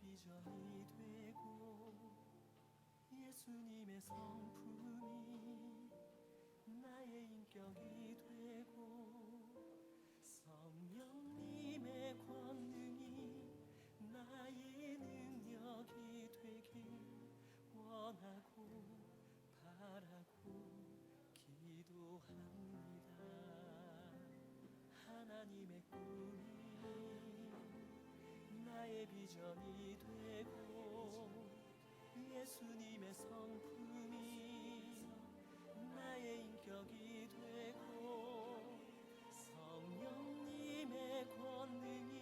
비전이 되고 예수님의 성품이 나의 인격이 되고 성령님의 권능이 나의 능력이 되길 원하고 바라고 기도합니다. 하나님의 꿈이 나의 비전이 되고 예수님의 성품이 나의 인격이 되고 성령님의 권능이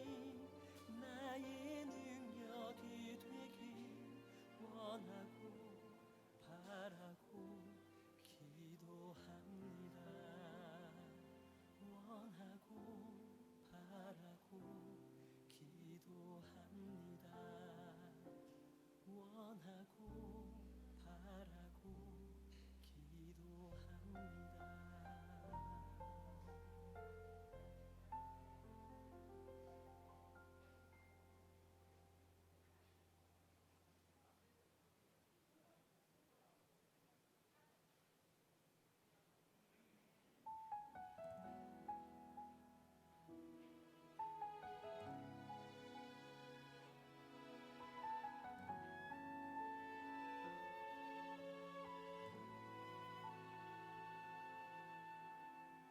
나의 능력이 되길 원하고 바라고 기도합니다. 원하고 바라고 기도합니다. 원하고 바라고 기도합니다.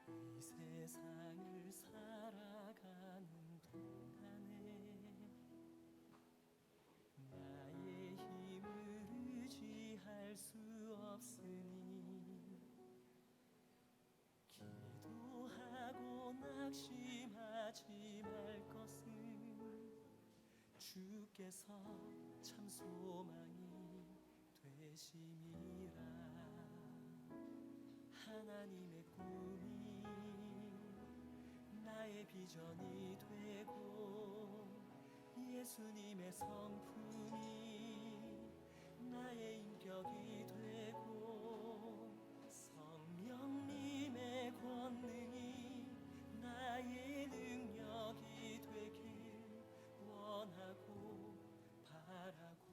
이 세상을 살아가는 동안에 나의 힘을 의지할 수 없으니 기도하고 낙심하지 말 것은 주께서 참 소망이 되심이라. 하나님의 꿈이 나의 비전이 되고 예수님의 성품이 나의 인격이 되고 성령님의 권능이 나의 능력이 되길 원하고 바라고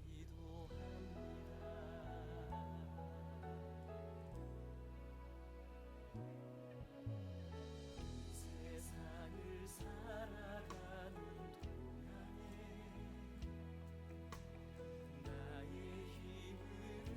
기도합니다. 세상을 살아가는 동안에 나의 힘을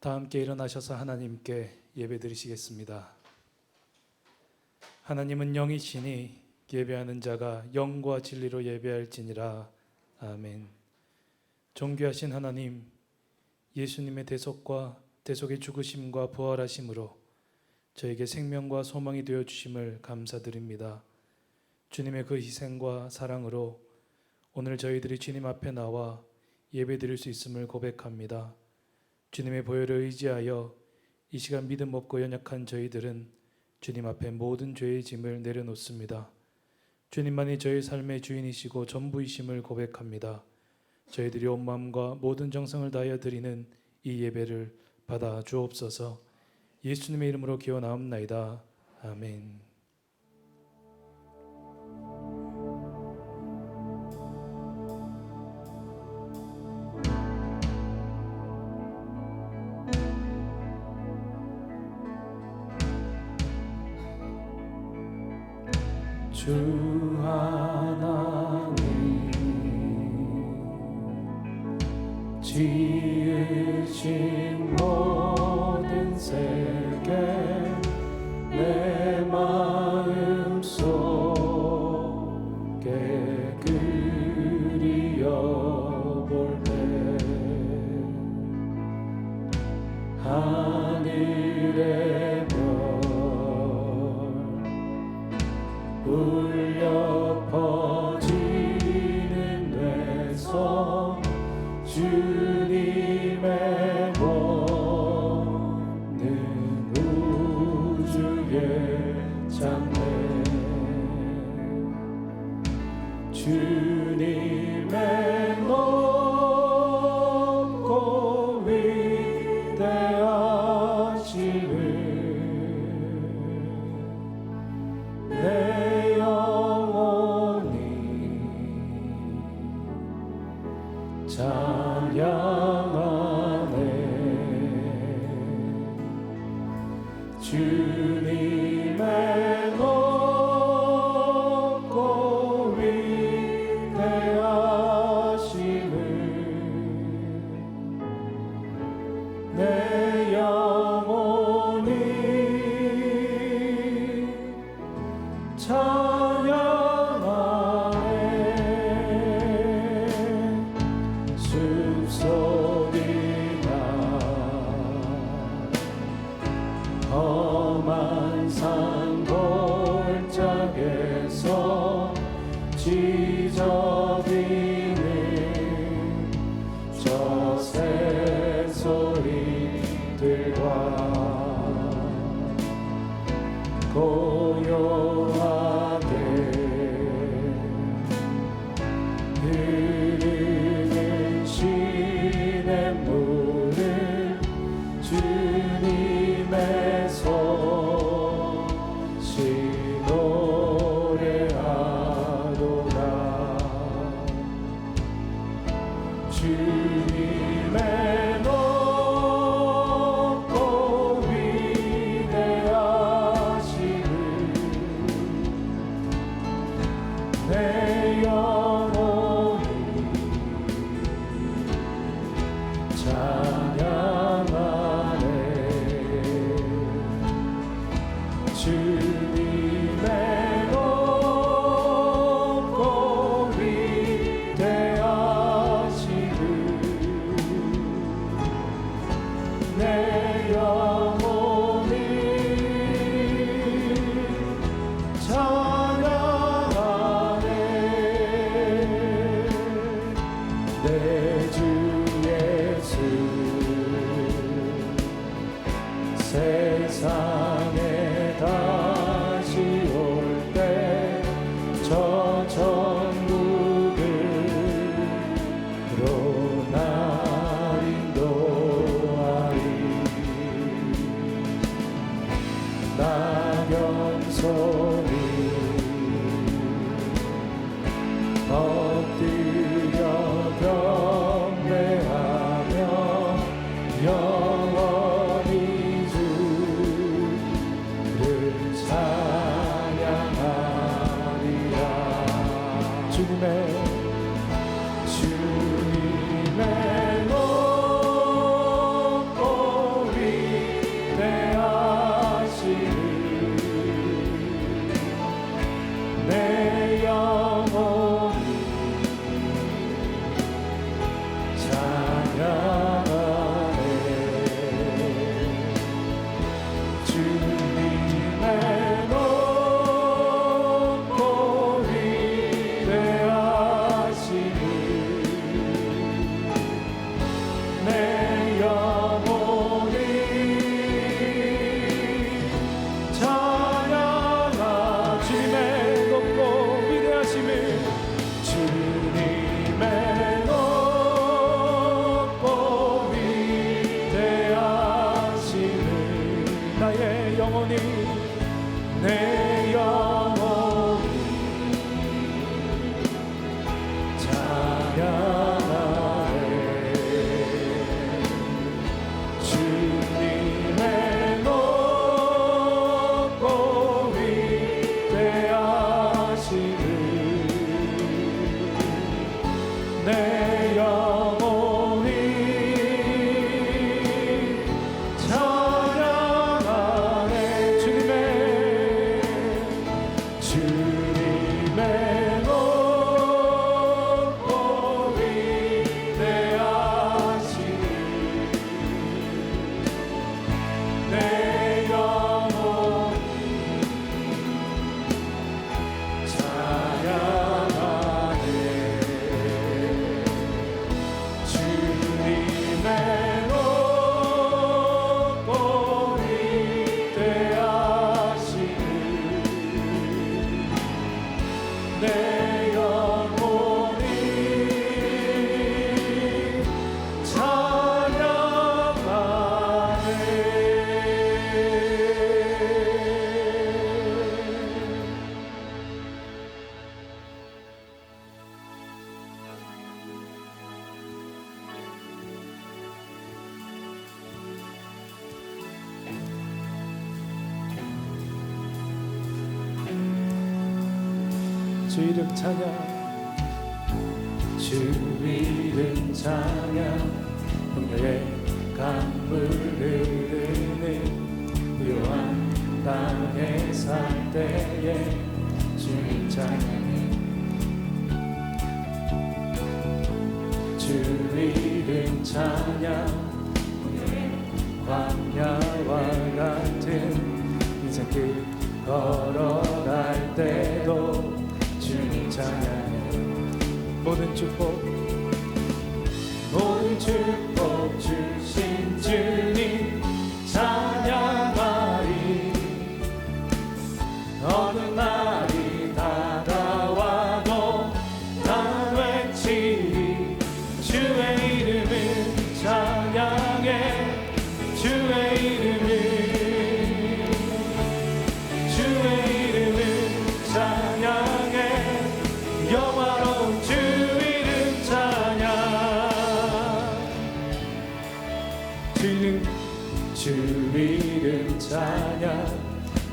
다 함께 일어나셔서 하나님께 예배드리시겠습니다. 하나님은 영이시니 예배하는 자가 영과 진리로 예배할지니라. 아멘. 존귀하신 하나님, 예수님의 대속과 대속의 죽으심과 부활하심으로 저에게 생명과 소망이 되어 주심을 감사드립니다. 주님의 그 희생과 사랑으로 오늘 저희들이 주님 앞에 나와 예배드릴 수 있음을 고백합니다. 주님의 보혈을 의지하여 이 시간 믿음 없고 연약한 저희들은 주님 앞에 모든 죄의 짐을 내려놓습니다. 주님만이 저희 삶의 주인이시고 전부이심을 고백합니다. 저희들이 온 마음과 모든 정성을 다하여 드리는 이 예배를 받아 주옵소서. 예수님의 이름으로 기원하옵나이다. 아멘. 주 하나님 지으신 모든 세계 내 마음 속에 그리어볼 때 하늘의 별 울려 퍼지는 데서 주님의 보는 우주의 장래 주님의 높고 위대하심을 내 영혼이 찬양하네. 주님의 높고 위대하심을 내 영혼이 찬양하네. 숲속이나 험한 산 골짜기에서 지저귀는 저 새소리들과 고요하게 흐르는 시냇물을 주님의 소식 노래하도다. 주님의 높고 위대하심을 내 영혼이 찬양하네. 주님의 높고 위대하심을 내 영혼이 찬양하네. 내 주 예수 세상에 다시 올 때 저 천국으로 날 인도하리. 낙엽 소리 엎드려 경배 주 이름 찬양 주 이름 찬양 홍해의 강물 흐르는 묘한 땅에 살 때에 주님 찬양해 주 이름 찬양 광야와 같은 인생길 걸어갈 때도 주님 찬양해 모든 축복 주신 주님 찬양하리 어느 날이 다가와도 난 외치리 주의 이름을 찬양해 주의 이름을 찬양해 영화로운 주 이름 찬양 주 이름 찬양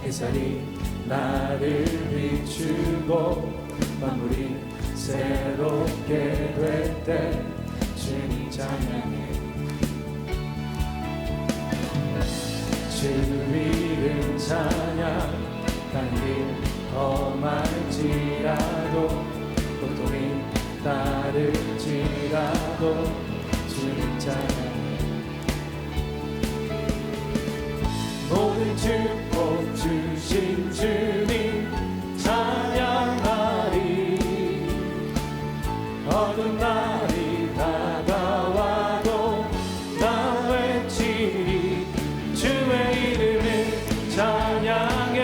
햇살이 나를 비추고 만물이 새롭게 될 때 주님 찬양해 주 이름 찬양 단길 험할지라도 고통이 따를지라도 주님 찬양해 모든 축복 주신 주님 찬양하리 어느 날이 다가와도 나 외치리 주의 이름을 찬양해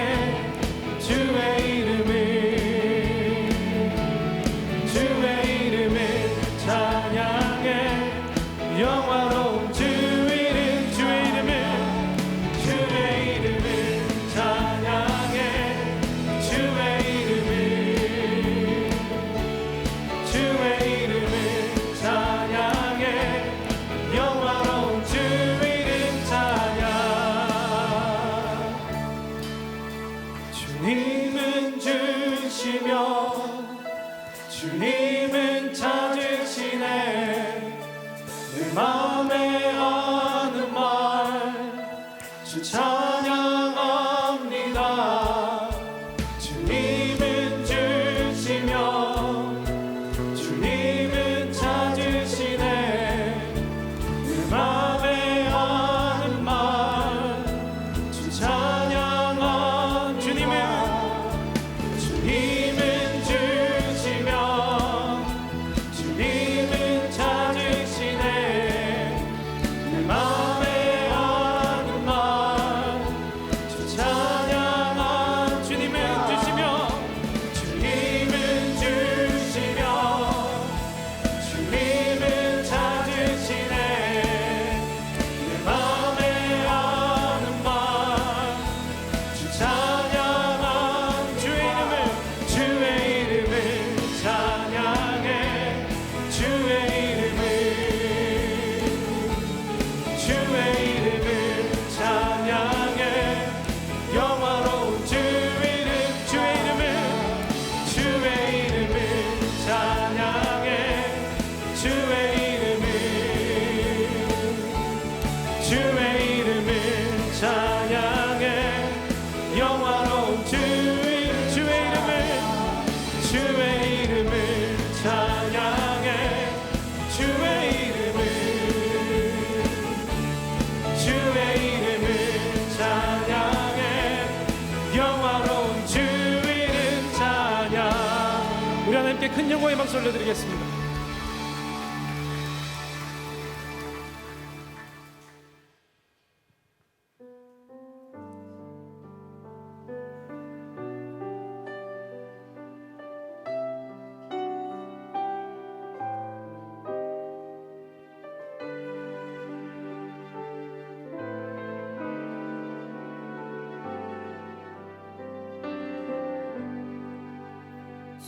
주의 이름을 찬양해 영화로운 주 이름 주의 이름을 찬양해 주의 이름을 찬양해 영화로운 주 이름 찬양 주님은 주시며 주님은 찾으시네 내 마음에 하는 말 주 찬양합니다 주님은 주시며 주님은 찾으시네 내 마음에 하는 말 주 찬양합니다 주님은 주시며 주님은 찾으시네 내 마음에 하는 말 주 찬양한 주님은 주시며 주님은 주시며 주님은 찾으시네 내 마음에 하는 말 주 찬양한 주의 이름을 찬양해 주의 이름을 찬양해 영화로운 주 이름 주의 이름을 찬양해 주의 이름을 찬양해 영화로운 주 이름을 찬양해 주의 이름을 찬양해 영화로운 주 이름 찬양 우리 하나님께 큰 영광의 박수 올려드리겠습니다.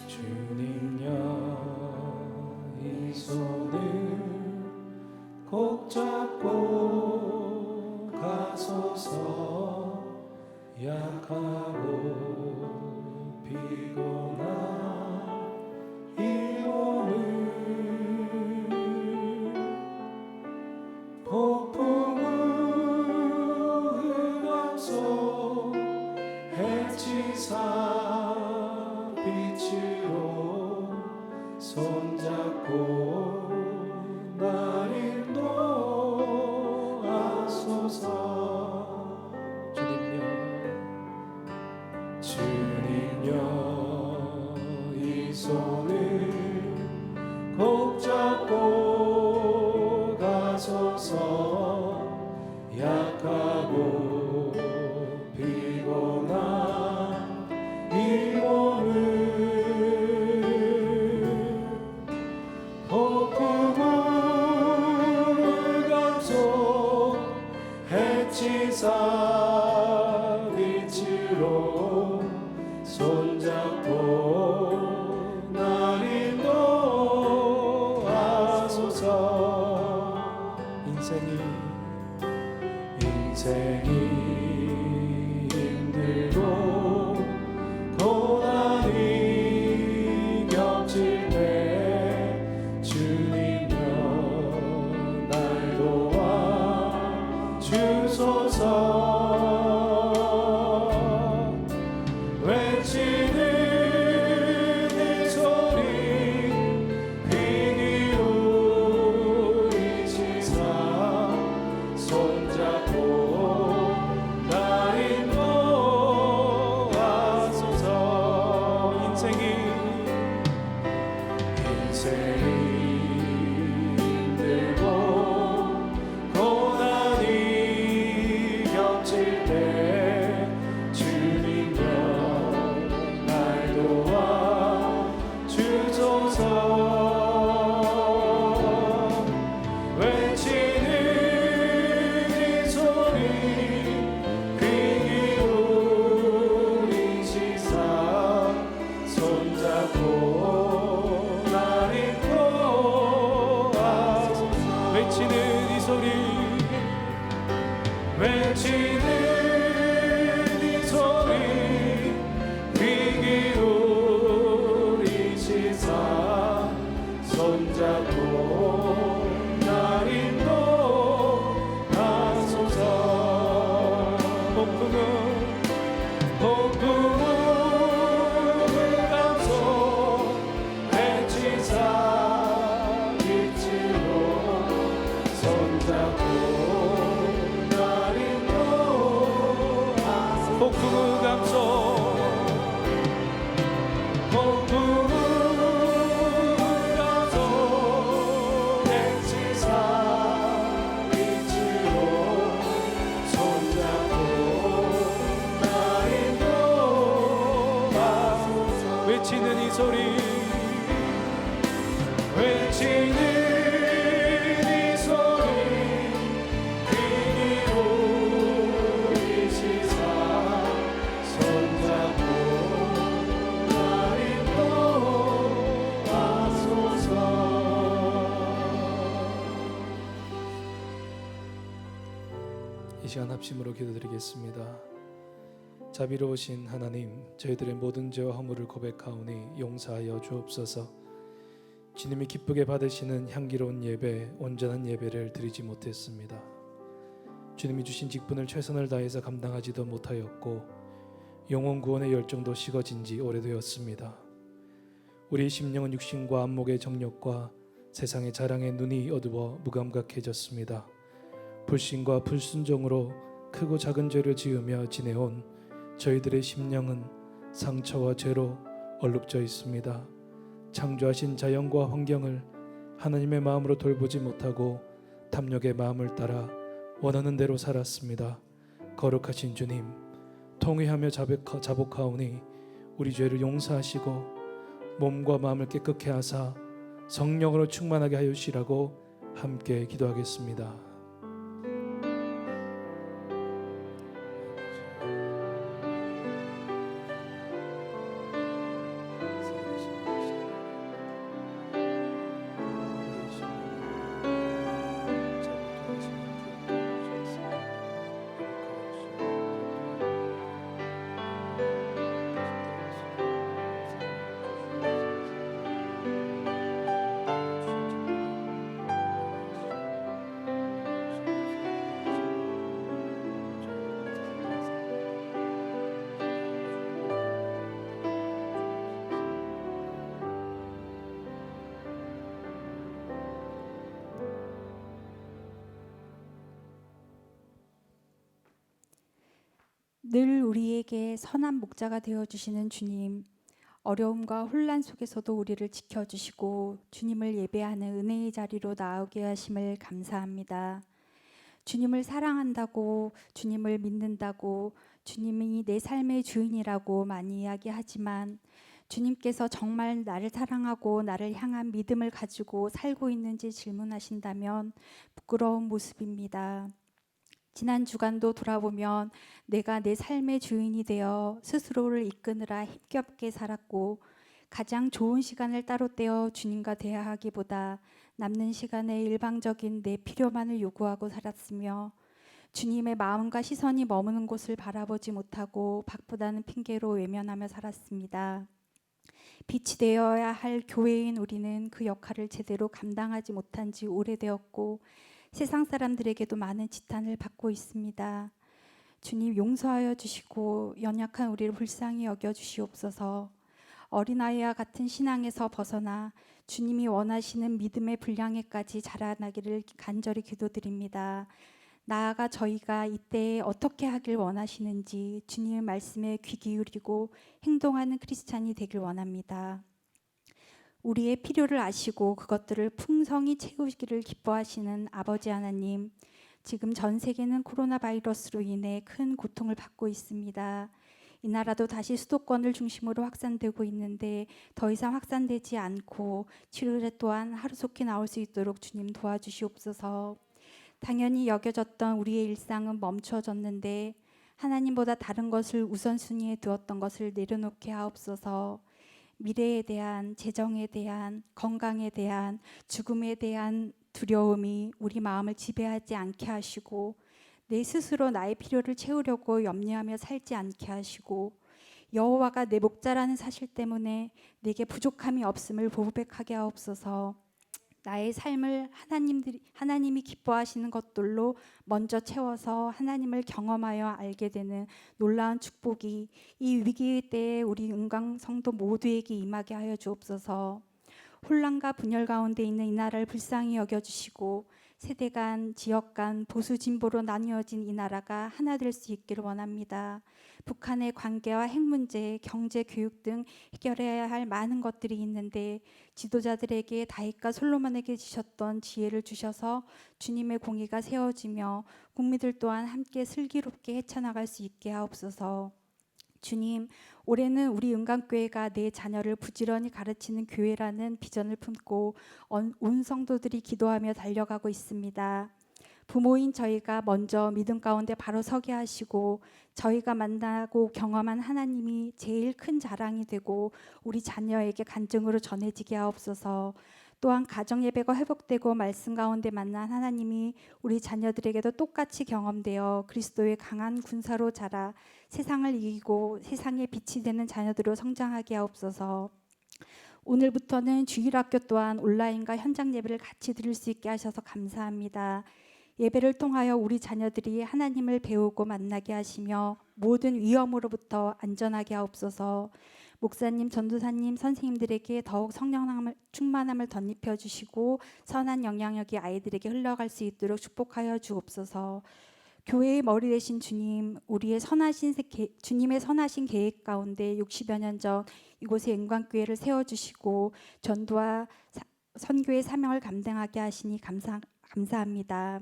주님여 이 손을 꼭 잡고 가소서 약하고 피곤한 하소서. 약하고 피곤한 이 몸을 폭풍을 감소 해치사 빛으로 손잡고 날 인도하소서. 인생이 힘들고 고난이 겹칠 때 주님여 날 도와 주소서. 외치는 이 소리 귀 기울이시사 손잡고 날 인도하소서. 인생이 힘들고 고난이 겹칠 때 주님여 날 도와 주소서. 외치는 이 소리 귀 기울이시사 손잡고 날 인도하소서. 외치는 이 소리 외치는 이 소리 귀 기울이시사 손잡고 날 인도하소서. 폭풍을 감소 해치사 빛으로 손잡고 날 인도하소서. 폭풍을 감소 해치사 빛으로 손잡고 날 인도하소서. 외치는 이 소리 외치는 이 소리 귀 기울이시사 손잡고 날 인도하소서. 이 시간 합심으로 기도드리겠습니다. 자비로우신 하나님, 저희들의 모든 죄와 허물을 고백하오니 용서하여 주옵소서. 주님이 기쁘게 받으시는 향기로운 예배, 온전한 예배를 드리지 못했습니다. 주님이 주신 직분을 최선을 다해서 감당하지도 못하였고 영혼 구원의 열정도 식어진 지 오래되었습니다. 우리의 심령은 육신과 안목의 정욕과 세상의 자랑에 눈이 어두워 무감각해졌습니다. 불신과 불순종으로 크고 작은 죄를 지으며 지내온 저희들의 심령은 상처와 죄로 얼룩져 있습니다. 창조하신 자연과 환경을 하나님의 마음으로 돌보지 못하고 탐욕의 마음을 따라 원하는 대로 살았습니다. 거룩하신 주님, 통회하며 자복하오니 우리 죄를 용서하시고 몸과 마음을 깨끗게 하사 성령으로 충만하게 하여 주시라고 함께 기도하겠습니다. 늘 우리에게 선한 목자가 되어주시는 주님, 어려움과 혼란 속에서도 우리를 지켜주시고 주님을 예배하는 은혜의 자리로 나오게 하심을 감사합니다. 주님을 사랑한다고, 주님을 믿는다고, 주님이 내 삶의 주인이라고 많이 이야기하지만 주님께서 정말 나를 사랑하고 나를 향한 믿음을 가지고 살고 있는지 질문하신다면 부끄러운 모습입니다. 지난 주간도 돌아보면 내가 내 삶의 주인이 되어 스스로를 이끄느라 힘겹게 살았고, 가장 좋은 시간을 따로 떼어 주님과 대화하기보다 남는 시간에 일방적인 내 필요만을 요구하고 살았으며, 주님의 마음과 시선이 머무는 곳을 바라보지 못하고 바쁘다는 핑계로 외면하며 살았습니다. 빛이 되어야 할 교회인 우리는 그 역할을 제대로 감당하지 못한 지 오래되었고, 세상 사람들에게도 많은 지탄을 받고 있습니다. 주님 용서하여 주시고 연약한 우리를 불쌍히 여겨 주시옵소서. 어린아이와 같은 신앙에서 벗어나 주님이 원하시는 믿음의 분량에까지 자라나기를 간절히 기도드립니다. 나아가 저희가 이때에 어떻게 하길 원하시는지 주님의 말씀에 귀 기울이고 행동하는 크리스찬이 되길 원합니다. 우리의 필요를 아시고 그것들을 풍성히 채우기를 기뻐하시는 아버지 하나님, 지금 전 세계는 코로나 바이러스로 인해 큰 고통을 받고 있습니다. 이 나라도 다시 수도권을 중심으로 확산되고 있는데 더 이상 확산되지 않고 치료제 또한 하루속히 나올 수 있도록 주님 도와주시옵소서. 당연히 여겨졌던 우리의 일상은 멈춰졌는데 하나님보다 다른 것을 우선순위에 두었던 것을 내려놓게 하옵소서. 미래에 대한, 재정에 대한, 건강에 대한, 죽음에 대한 두려움이 우리 마음을 지배하지 않게 하시고, 내 스스로 나의 필요를 채우려고 염려하며 살지 않게 하시고, 여호와가 내 목자라는 사실 때문에 내게 부족함이 없음을 고백하게 하옵소서. 나의 삶을 하나님이 기뻐하시는 것들로 먼저 채워서 하나님을 경험하여 알게 되는 놀라운 축복이 이 위기의 때에 우리 은강 성도 모두에게 임하게 하여 주옵소서. 혼란과 분열 가운데 있는 이 나라를 불쌍히 여겨주시고 세대 간, 지역 간, 보수 진보로 나뉘어진 이 나라가 하나 될 수 있기를 원합니다. 북한의 관계와 핵 문제, 경제, 교육 등 해결해야 할 많은 것들이 있는데 지도자들에게 다윗과 솔로몬에게 주셨던 지혜를 주셔서 주님의 공의가 세워지며 국민들 또한 함께 슬기롭게 헤쳐나갈 수 있게 하옵소서. 주님, 올해는 우리 은강교회가 내 자녀를 부지런히 가르치는 교회라는 비전을 품고 온 성도들이 기도하며 달려가고 있습니다. 부모인 저희가 먼저 믿음 가운데 바로 서게 하시고 저희가 만나고 경험한 하나님이 제일 큰 자랑이 되고 우리 자녀에게 간증으로 전해지게 하옵소서. 또한 가정예배가 회복되고 말씀 가운데 만난 하나님이 우리 자녀들에게도 똑같이 경험되어 그리스도의 강한 군사로 자라 세상을 이기고 세상의 빛이 되는 자녀들로 성장하게 하옵소서. 오늘부터는 주일학교 또한 온라인과 현장 예배를 같이 드릴 수 있게 하셔서 감사합니다. 예배를 통하여 우리 자녀들이 하나님을 배우고 만나게 하시며 모든 위험으로부터 안전하게 하옵소서. 목사님, 전도사님, 선생님들에게 더욱 성령 충만함을 덧입혀 주시고 선한 영향력이 아이들에게 흘러갈 수 있도록 축복하여 주옵소서. 교회의 머리 되신 주님, 우리의 주님의 선하신 계획 가운데 60여 년 전 이곳에 은광교회를 세워주시고 전도와 선교의 사명을 감당하게 하시니 감사합니다.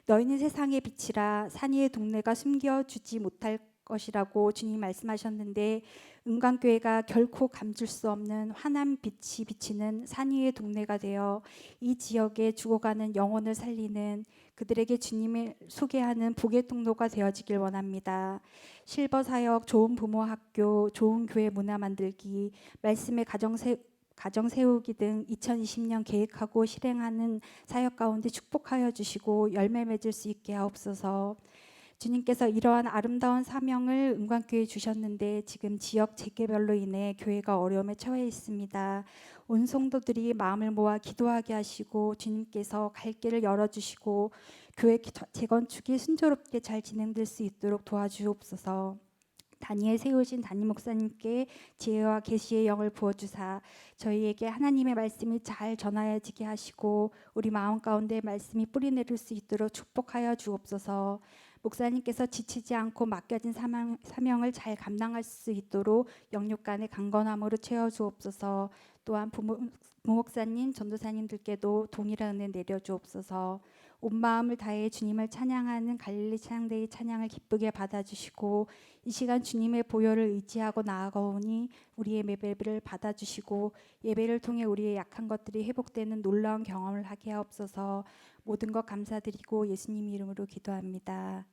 너희는 세상의 빛이라 산 위의 동네가 숨겨주지 못할 것이라고 주님 말씀하셨는데 은광교회가 결코 감출 수 없는 환한 빛이 비치는 산 위의 동네가 되어 이 지역에 죽어가는 영혼을 살리는 그들에게 주님을 소개하는 복의 통로가 되어지길 원합니다. 실버 사역, 좋은 부모 학교, 좋은 교회 문화 만들기, 말씀의 가정 세우기 등 2020년 계획하고 실행하는 사역 가운데 축복하여 주시고 열매 맺을 수 있게 하옵소서. 주님께서 이러한 아름다운 사명을 은광교회에 주셨는데 지금 지역 재개별로 인해 교회가 어려움에 처해 있습니다. 온 성도들이 마음을 모아 기도하게 하시고 주님께서 갈 길을 열어주시고 교회 재건축이 순조롭게 잘 진행될 수 있도록 도와주옵소서. 다니엘 세우신 담임 목사님께 지혜와 계시의 영을 부어주사 저희에게 하나님의 말씀이 잘 전하여지게 하시고 우리 마음 가운데 말씀이 뿌리내릴 수 있도록 축복하여 주옵소서. 목사님께서 지치지 않고 맡겨진 사명을 잘 감당할 수 있도록 영육간의 강건함으로 채워 주옵소서. 또한 부목사님, 전도사님들께도 동일한 은혜 내려 주옵소서. 온 마음을 다해 주님을 찬양하는 갈릴리 찬양대의 찬양을 기쁘게 받아주시고 이 시간 주님의 보혈을 의지하고 나아가오니 우리의 예배를 받아주시고 예배를 통해 우리의 약한 것들이 회복되는 놀라운 경험을 하게 하옵소서. 모든 것 감사드리고 예수님 이름으로 기도합니다.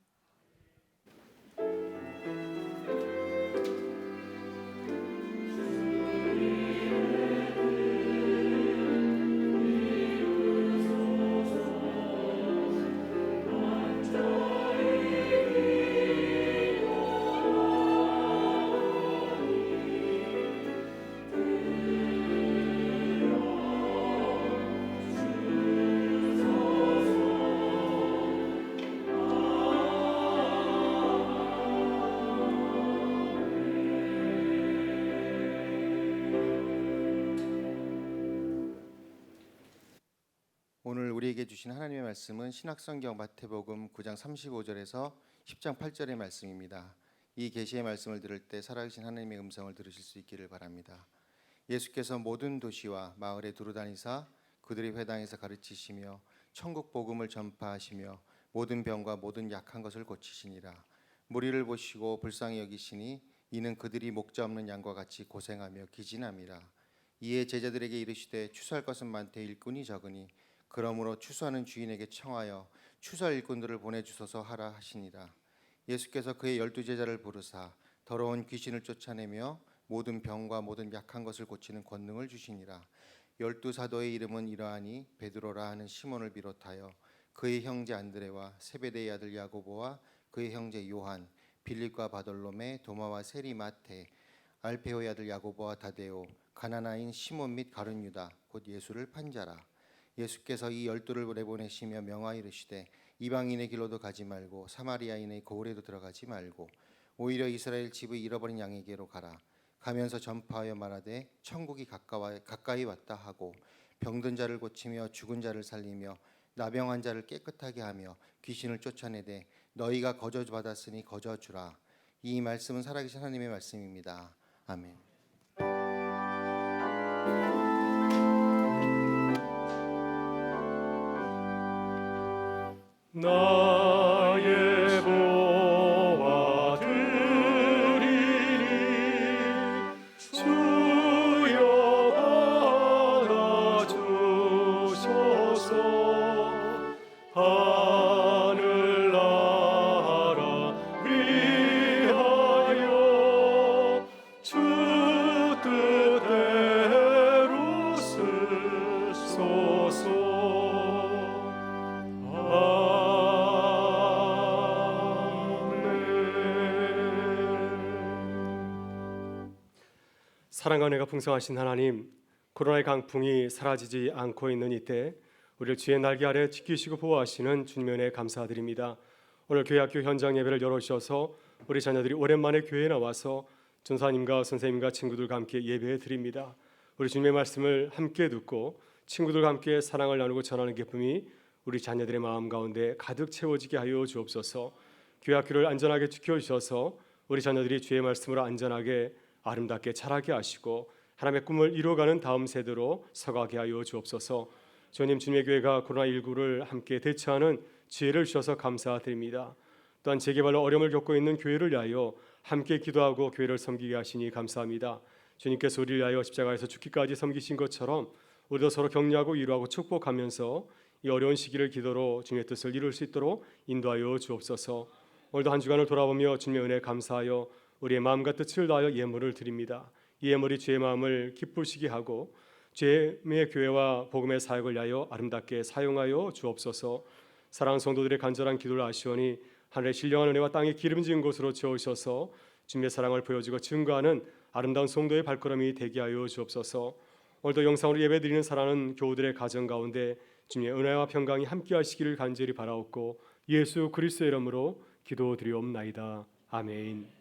오늘 우리에게 주신 하나님의 말씀은 신약성경 마태복음 9장 35절에서 10장 8절의 말씀입니다. 이 계시의 말씀을 들을 때 살아계신 하나님의 음성을 들으실 수 있기를 바랍니다. 예수께서 모든 도시와 마을에 두루다니사 그들의 회당에서 가르치시며 천국 복음을 전파하시며 모든 병과 모든 약한 것을 고치시니라. 무리를 보시고 불쌍히 여기시니 이는 그들이 목자 없는 양과 같이 고생하며 기진함이라. 이에 제자들에게 이르시되 추수할 것은 많되 일꾼이 적으니 그러므로 추수하는 주인에게 청하여 추수할 일꾼들을 보내주소서 하라 하시니라. 예수께서 그의 12 제자를 부르사 더러운 귀신을 쫓아내며 모든 병과 모든 약한 것을 고치는 권능을 주시니라. 12 사도의 이름은 이러하니 베드로라 하는 시몬을 비롯하여 그의 형제 안드레와 세베대의 아들 야고보와 그의 형제 요한, 빌립과 바돌로메, 도마와 세리 마테, 알페오의 아들 야고보와 다데오, 가나나인 시몬 및 가룟 유다 곧 예수를 판 자라. 예수께서 이 12를 내보내시며 명하여 이르시되 이방인의 길로도 가지 말고 사마리아인의 고을에도 들어가지 말고 오히려 이스라엘 집의 잃어버린 양에게로 가라. 가면서 전파하여 말하되 천국이 가까이 왔다 하고 병든 자를 고치며 죽은 자를 살리며 나병한 자를 깨끗하게 하며 귀신을 쫓아내되 너희가 거저 받았으니 거저 주라. 이 말씀은 살아계신 하나님의 말씀입니다. 아멘. 나의 보화 드리니 주여 받아주소서. 하늘나라 위하여 주 뜻대로 쓰소서. 사랑과 은혜가 풍성하신 하나님, 코로나의 강풍이 사라지지 않고 있는 이때 우리를 주의 날개 아래 지키시고 보호하시는 주님의 은혜에 감사드립니다. 오늘 교회학교 현장 예배를 열어주셔서 우리 자녀들이 오랜만에 교회에 나와서 전사님과 선생님과 친구들과 함께 예배해 드립니다. 우리 주님의 말씀을 함께 듣고 친구들과 함께 사랑을 나누고 전하는 기쁨이 우리 자녀들의 마음 가운데 가득 채워지게 하여 주옵소서. 교회학교를 안전하게 지켜주셔서 우리 자녀들이 주의 말씀으로 안전하게 아름답게 자라게 하시고 하나님의 꿈을 이루어가는 다음 세대로 서가게 하여 주옵소서. 주님, 주님의 교회가 코로나19를 함께 대처하는 지혜를 주셔서 감사드립니다. 또한 재개발로 어려움을 겪고 있는 교회를 위하여 함께 기도하고 교회를 섬기게 하시니 감사합니다. 주님께서 우리를 위하여 십자가에서 죽기까지 섬기신 것처럼 우리도 서로 격려하고 위로하고 축복하면서 이 어려운 시기를 기도로 주님의 뜻을 이룰 수 있도록 인도하여 주옵소서. 오늘도 한 주간을 돌아보며 주님의 은혜에 감사하여 우리의 마음과 뜻을 다하여 예물을 드립니다. 이 예물이 주의 마음을 기쁘시게 하고 주의 교회와 복음의 사역을 위하여 아름답게 사용하여 주옵소서. 사랑하는 성도들의 간절한 기도를 아시오니 하늘의 신령한 은혜와 땅에 기름진 곳으로 채우셔서 주님의 사랑을 보여주고 증거하는 아름다운 성도의 발걸음이 되게 하여 주옵소서. 오늘도 영상으로 예배드리는 사랑하는 교우들의 가정 가운데 주님의 은혜와 평강이 함께하시기를 간절히 바라옵고 예수 그리스도의 이름으로 기도드리옵나이다. 아멘.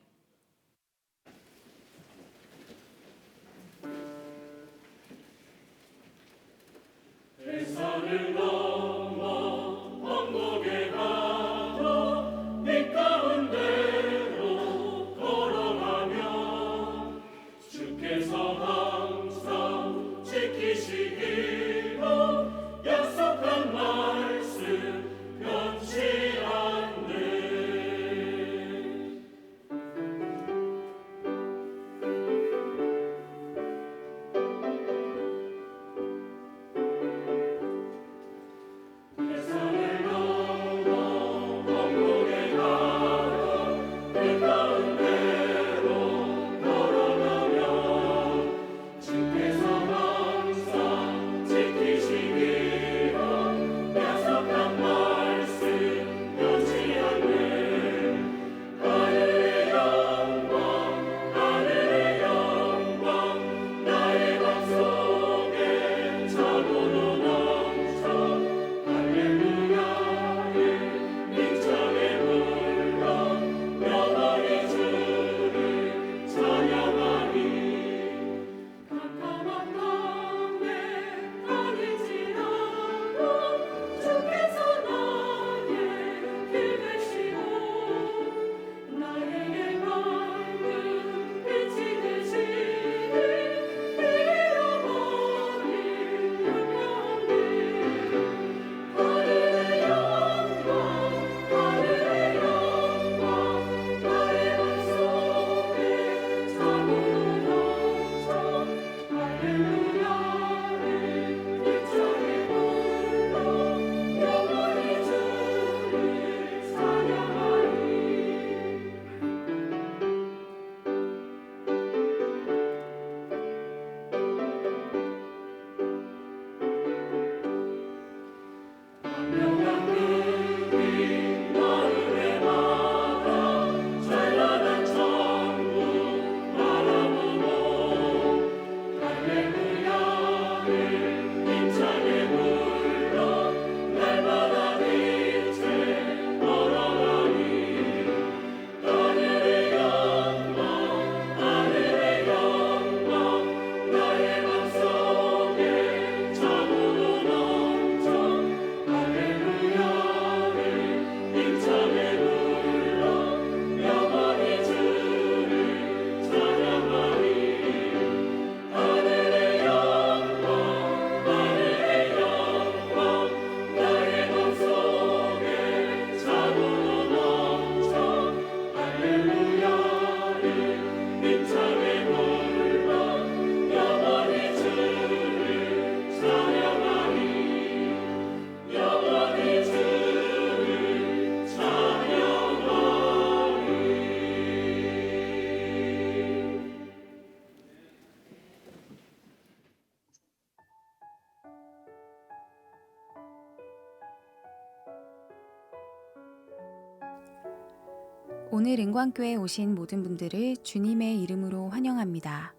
오늘 은광교회에 오신 모든 분들을 주님의 이름으로 환영합니다.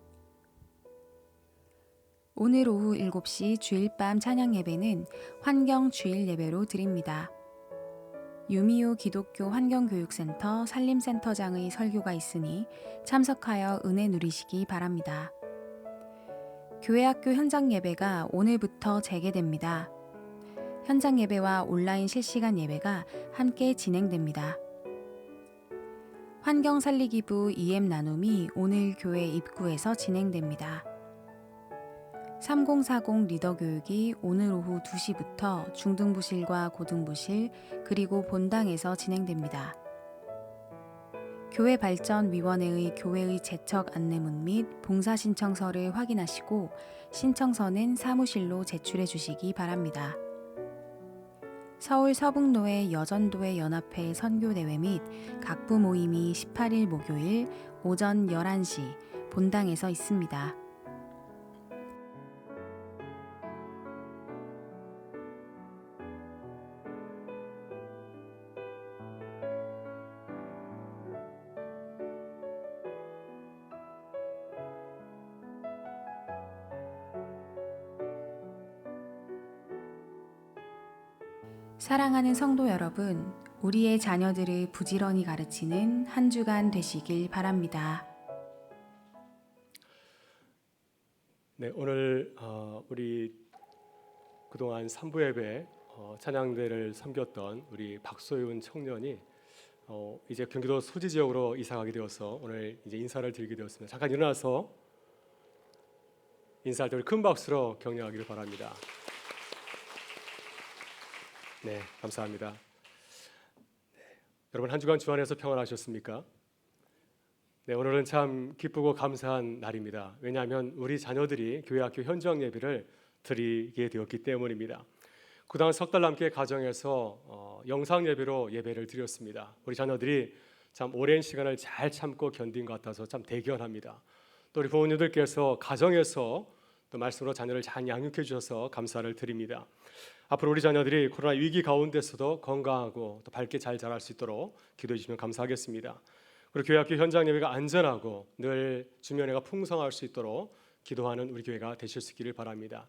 오늘 오후 7시 주일밤 찬양 예배는 환경 주일 예배로 드립니다. 유미호 기독교 환경교육센터 산림센터장의 설교가 있으니 참석하여 은혜 누리시기 바랍니다. 교회학교 현장 예배가 오늘부터 재개됩니다. 현장 예배와 온라인 실시간 예배가 함께 진행됩니다. 환경살리기부 EM 나눔이 오늘 교회 입구에서 진행됩니다. 3040 리더 교육이 오늘 오후 2시부터 중등부실과 고등부실 그리고 본당에서 진행됩니다. 교회발전위원회의 교회의 재척 안내문 및 봉사 신청서를 확인하시고 신청서는 사무실로 제출해 주시기 바랍니다. 서울 서북로의 여전도회 연합회 선교대회 및 각부 모임이 18일 목요일 오전 11시 본당에서 있습니다. 사랑하는 성도 여러분, 우리의 자녀들을 부지런히 가르치는 한 주간 되시길 바랍니다. 네, 오늘 우리 그동안 3부 예배 찬양대를 섬겼던 우리 박소윤 청년이 이제 경기도 소지 지역으로 이사 가게 되어서 오늘 이제 인사를 드리게 되었습니다. 잠깐 일어나서 인사할 때 우리 큰 박수로 격려하기를 바랍니다. 네, 감사합니다. 네, 여러분 한 주간 주 안에서 평안하셨습니까? 네, 오늘은 참 기쁘고 감사한 날입니다. 왜냐하면 우리 자녀들이 교회학교 현장 예배를 드리게 되었기 때문입니다. 그동안 석 달 남게 가정에서 영상 예배로 예배를 드렸습니다. 우리 자녀들이 참 오랜 시간을 잘 참고 견딘 것 같아서 참 대견합니다. 또 우리 부모님들께서 가정에서 또 말씀으로 자녀를 잘 양육해 주셔서 감사를 드립니다. 앞으로 우리 자녀들이 코로나 위기 가운데서도 건강하고 또 밝게 잘 자랄 수 있도록 기도해 주시면 감사하겠습니다. 그리고 교회학교 현장 예배가 안전하고 늘 주면회가 풍성할 수 있도록 기도하는 우리 교회가 되실 수 있기를 바랍니다.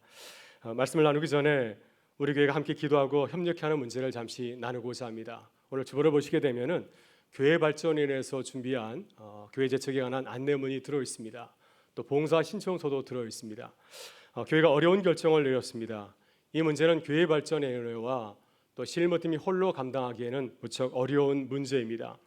말씀을 나누기 전에 우리 교회가 함께 기도하고 협력하는 문제를 잠시 나누고자 합니다. 오늘 주보를 보시게 되면은 교회 발전에 인해서 준비한 교회 재척에 관한 안내문이 들어 있습니다. 또 봉사 신청서도 들어 있습니다. 교회가 어려운 결정을 내렸습니다. 이 문제는 교회 발전위원회와 또 실무팀이 홀로 감당하기에는 무척 어려운 문제입니다.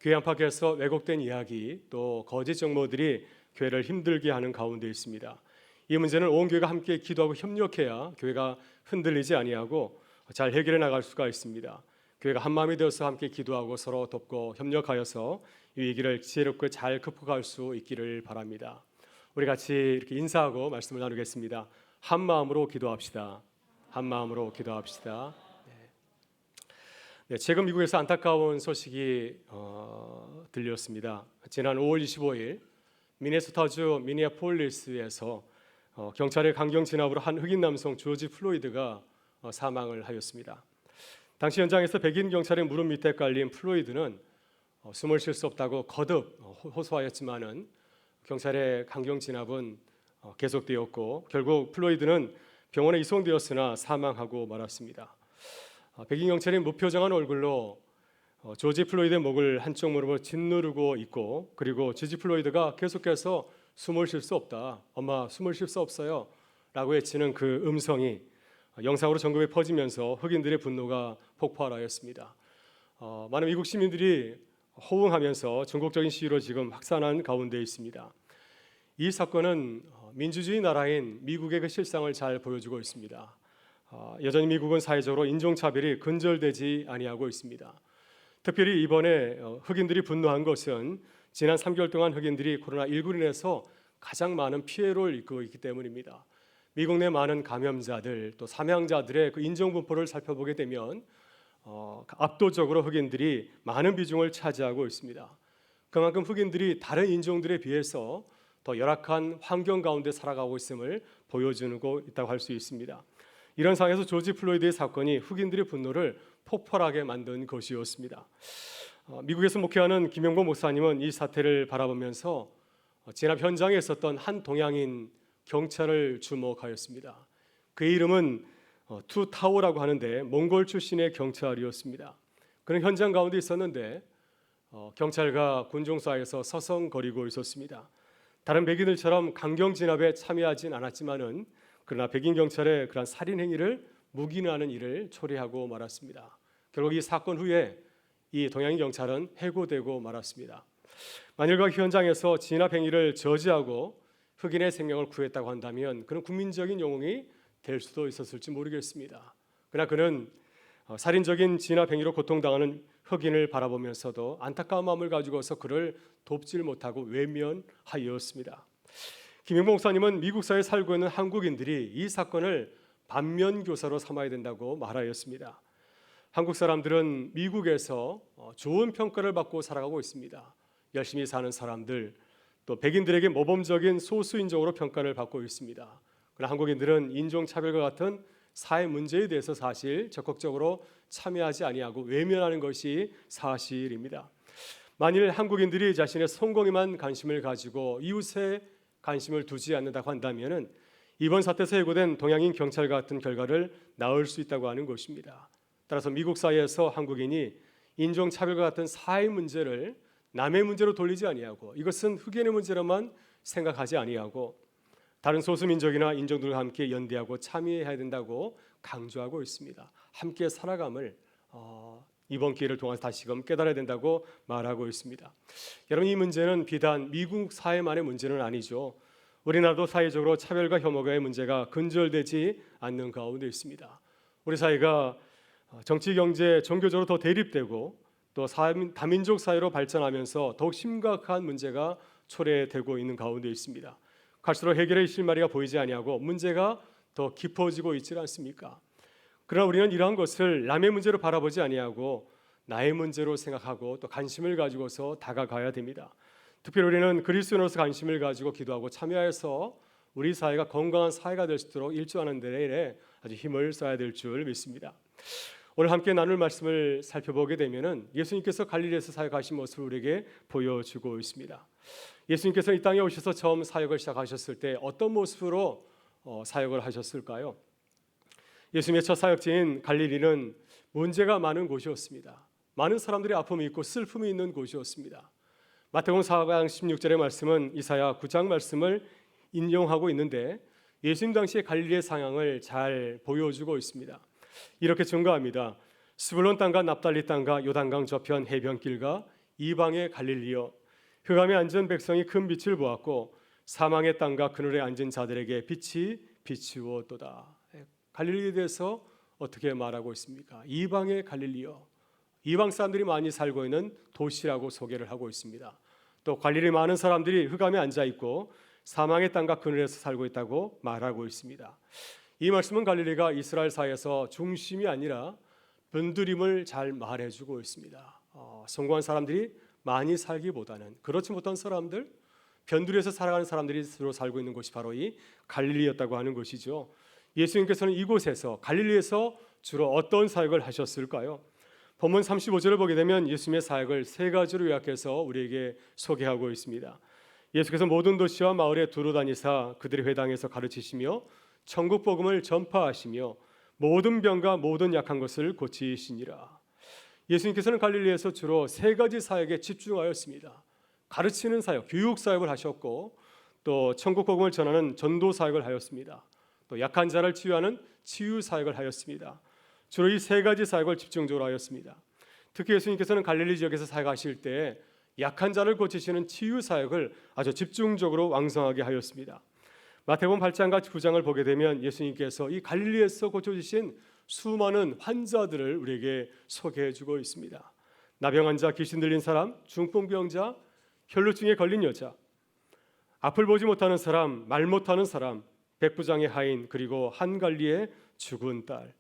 교회 안팎에서 왜곡된 이야기 또 거짓 정보들이 교회를 힘들게 하는 가운데 있습니다. 이 문제는 온 교회가 함께 기도하고 협력해야 교회가 흔들리지 아니하고 잘 해결해 나갈 수가 있습니다. 교회가 한 마음이 되어서 함께 기도하고 서로 돕고 협력하여서 이 위기를 지혜롭게 잘 극복할 수 있기를 바랍니다. 우리 같이 이렇게 인사하고 말씀을 나누겠습니다. 한 마음으로 기도합시다. 한 마음으로 기도합시다. 네, 최근 미국에서 안타까운 소식이 들렸습니다. 지난 5월 25일 미네소타주 미니애폴리스에서 경찰의 강경 진압으로 한 흑인 남성 조지 플로이드가 사망을 하였습니다. 당시 현장에서 백인 경찰의 무릎 밑에 깔린 플로이드는 숨을 쉴 수 없다고 거듭 호소하였지만은 경찰의 강경 진압은 계속되었고 결국 플로이드는 병원에 이송되었으나 사망하고 말았습니다. 백인 경찰이 무표정한 얼굴로 조지 플로이드의 목을 한쪽 무릎으로 짓누르고 있고 그리고 조지 플로이드가 계속해서 숨을 쉴 수 없다. 엄마 숨을 쉴 수 없어요. 라고 외치는 그 음성이 영상으로 전국에 퍼지면서 흑인들의 분노가 폭발하였습니다. 많은 미국 시민들이 호응하면서 전국적인 시위로 지금 확산한 가운데 있습니다. 이 사건은 민주주의 나라인 미국의 그 실상을 잘 보여주고 있습니다. 여전히 미국은 사회적으로 인종차별이 근절되지 아니하고 있습니다. 특별히 이번에 흑인들이 분노한 것은 지난 3개월 동안 흑인들이 코로나19로 인해서 가장 많은 피해를 입고 있기 때문입니다. 미국 내 많은 감염자들 또 사망자들의 그 인종분포를 살펴보게 되면 압도적으로 흑인들이 많은 비중을 차지하고 있습니다. 그만큼 흑인들이 다른 인종들에 비해서 더 열악한 환경 가운데 살아가고 있음을 보여주고 있다고 할 수 있습니다. 이런 상황에서 조지 플로이드의 사건이 흑인들의 분노를 폭발하게 만든 것이었습니다. 미국에서 목회하는 김영보 목사님은 이 사태를 바라보면서 진압 현장에 있었던 한 동양인 경찰을 주목하였습니다. 그의 이름은 투타오라고 하는데 몽골 출신의 경찰이었습니다. 그는 현장 가운데 있었는데 경찰과 군중 사이에서 서성거리고 있었습니다. 다른 백인들처럼 강경 진압에 참여하진 않았지만은 그러나 백인 경찰의 그런 살인 행위를 묵인하는 일을 초래하고 말았습니다. 결국 이 사건 후에 이 동양인 경찰은 해고되고 말았습니다. 만일과 현장에서 진압 행위를 저지하고 흑인의 생명을 구했다고 한다면 그는 국민적인 영웅이 될 수도 있었을지 모르겠습니다. 그러나 그는 살인적인 진압 행위로 고통당하는 흑인을 바라보면서도 안타까운 마음을 가지고서 그를 돕질 못하고 외면하였습니다. 김영봉 목사님은 미국 사회에 살고 있는 한국인들이 이 사건을 반면교사로 삼아야 된다고 말하였습니다. 한국 사람들은 미국에서 좋은 평가를 받고 살아가고 있습니다. 열심히 사는 사람들, 또 백인들에게 모범적인 소수인종으로 평가를 받고 있습니다. 그러나 한국인들은 인종차별과 같은 사회 문제에 대해서 사실 적극적으로 참여하지 아니하고 외면하는 것이 사실입니다. 만일 한국인들이 자신의 성공에만 관심을 가지고 이웃에 관심을 두지 않는다고 한다면 이번 사태에서 해고된 동양인 경찰 같은 결과를 낳을 수 있다고 하는 것입니다. 따라서 미국 사회에서 한국인이 인종차별과 같은 사회 문제를 남의 문제로 돌리지 아니하고 이것은 흑인의 문제로만 생각하지 아니하고 다른 소수민족이나 인종들과 함께 연대하고 참여해야 된다고 강조하고 있습니다. 함께 살아감을 이번 기회를 통해서 다시금 깨달아야 된다고 말하고 있습니다. 여러분, 이 문제는 비단 미국 사회만의 문제는 아니죠. 우리나라도 사회적으로 차별과 혐오의 문제가 근절되지 않는 가운데 있습니다. 우리 사회가 정치, 경제, 종교적으로 더 대립되고 또 다민족 사회로 발전하면서 더욱 심각한 문제가 초래되고 있는 가운데 있습니다. 갈수록 해결의 실마리가 보이지 아니하고 문제가 더 깊어지고 있지 않습니까? 그러나 우리는 이러한 것을 남의 문제로 바라보지 아니하고 나의 문제로 생각하고 또 관심을 가지고서 다가가야 됩니다. 특별히 우리는 그리스도인으로서 관심을 가지고 기도하고 참여해서 우리 사회가 건강한 사회가 될 수 있도록 일조하는 데에 아주 힘을 써야 될 줄 믿습니다. 오늘 함께 나눌 말씀을 살펴보게 되면은 예수님께서 갈릴리에서 사역하신 모습을 우리에게 보여주고 있습니다. 예수님께서 이 땅에 오셔서 처음 사역을 시작하셨을 때 어떤 모습으로 사역을 하셨을까요? 예수님의 첫 사역지인 갈릴리는 문제가 많은 곳이었습니다. 많은 사람들이 아픔이 있고 슬픔이 있는 곳이었습니다. 마태복음 4장 16절의 말씀은 이사야 9장 말씀을 인용하고 있는데 예수님 당시의 갈릴리의 상황을 잘 보여주고 있습니다. 이렇게 증거합니다. 스불론 땅과 납달리 땅과 요단강 저편 해변길과 이방의 갈릴리여, 흑암에 앉은 백성이 큰 빛을 보았고 사망의 땅과 그늘에 앉은 자들에게 빛이 비추었도다. 갈릴리에 대해서 어떻게 말하고 있습니까? 이방의 갈릴리여, 이방 사람들이 많이 살고 있는 도시라고 소개를 하고 있습니다. 또 갈릴리 많은 사람들이 흑암에 앉아 있고 사망의 땅과 그늘에서 살고 있다고 말하고 있습니다. 이 말씀은 갈릴리가 이스라엘 사회에서 중심이 아니라 변두림을 잘 말해주고 있습니다. 성공한 사람들이 많이 살기보다는 그렇지 못한 사람들, 변두리에서 살아가는 사람들이 주로 살고 있는 곳이 바로 이 갈릴리였다고 하는 것이죠. 예수님께서는 이곳에서 갈릴리에서 주로 어떤 사역을 하셨을까요? 본문 35절을 보게 되면 예수님의 사역을 세 가지로 요약해서 우리에게 소개하고 있습니다. 예수께서 모든 도시와 마을에 두루 다니사 그들의 회당에서 가르치시며 천국 복음을 전파하시며 모든 병과 모든 약한 것을 고치시니라. 예수님께서는 갈릴리에서 주로 세 가지 사역에 집중하였습니다. 가르치는 사역, 교육 사역을 하셨고 또 천국 복음을 전하는 전도 사역을 하였습니다. 또 약한 자를 치유하는 치유 사역을 하였습니다. 주로 이 세 가지 사역을 집중적으로 하였습니다. 특히 예수님께서는 갈릴리 지역에서 사역하실 때 약한 자를 고치시는 치유 사역을 아주 집중적으로 왕성하게 하였습니다. 마태복음 8장과 9장을 보게 되면 예수님께서 이 갈릴리에서 고쳐주신 수많은 환자들을 우리에게 소개해주고 있습니다. 나병 환자, 귀신 들린 사람, 중풍병자, 혈루증에 걸린 여자, 앞을 보지 못하는 사람, 말 못하는 사람, 백부장의 하인, 그리고 한갈리의 죽은 딸,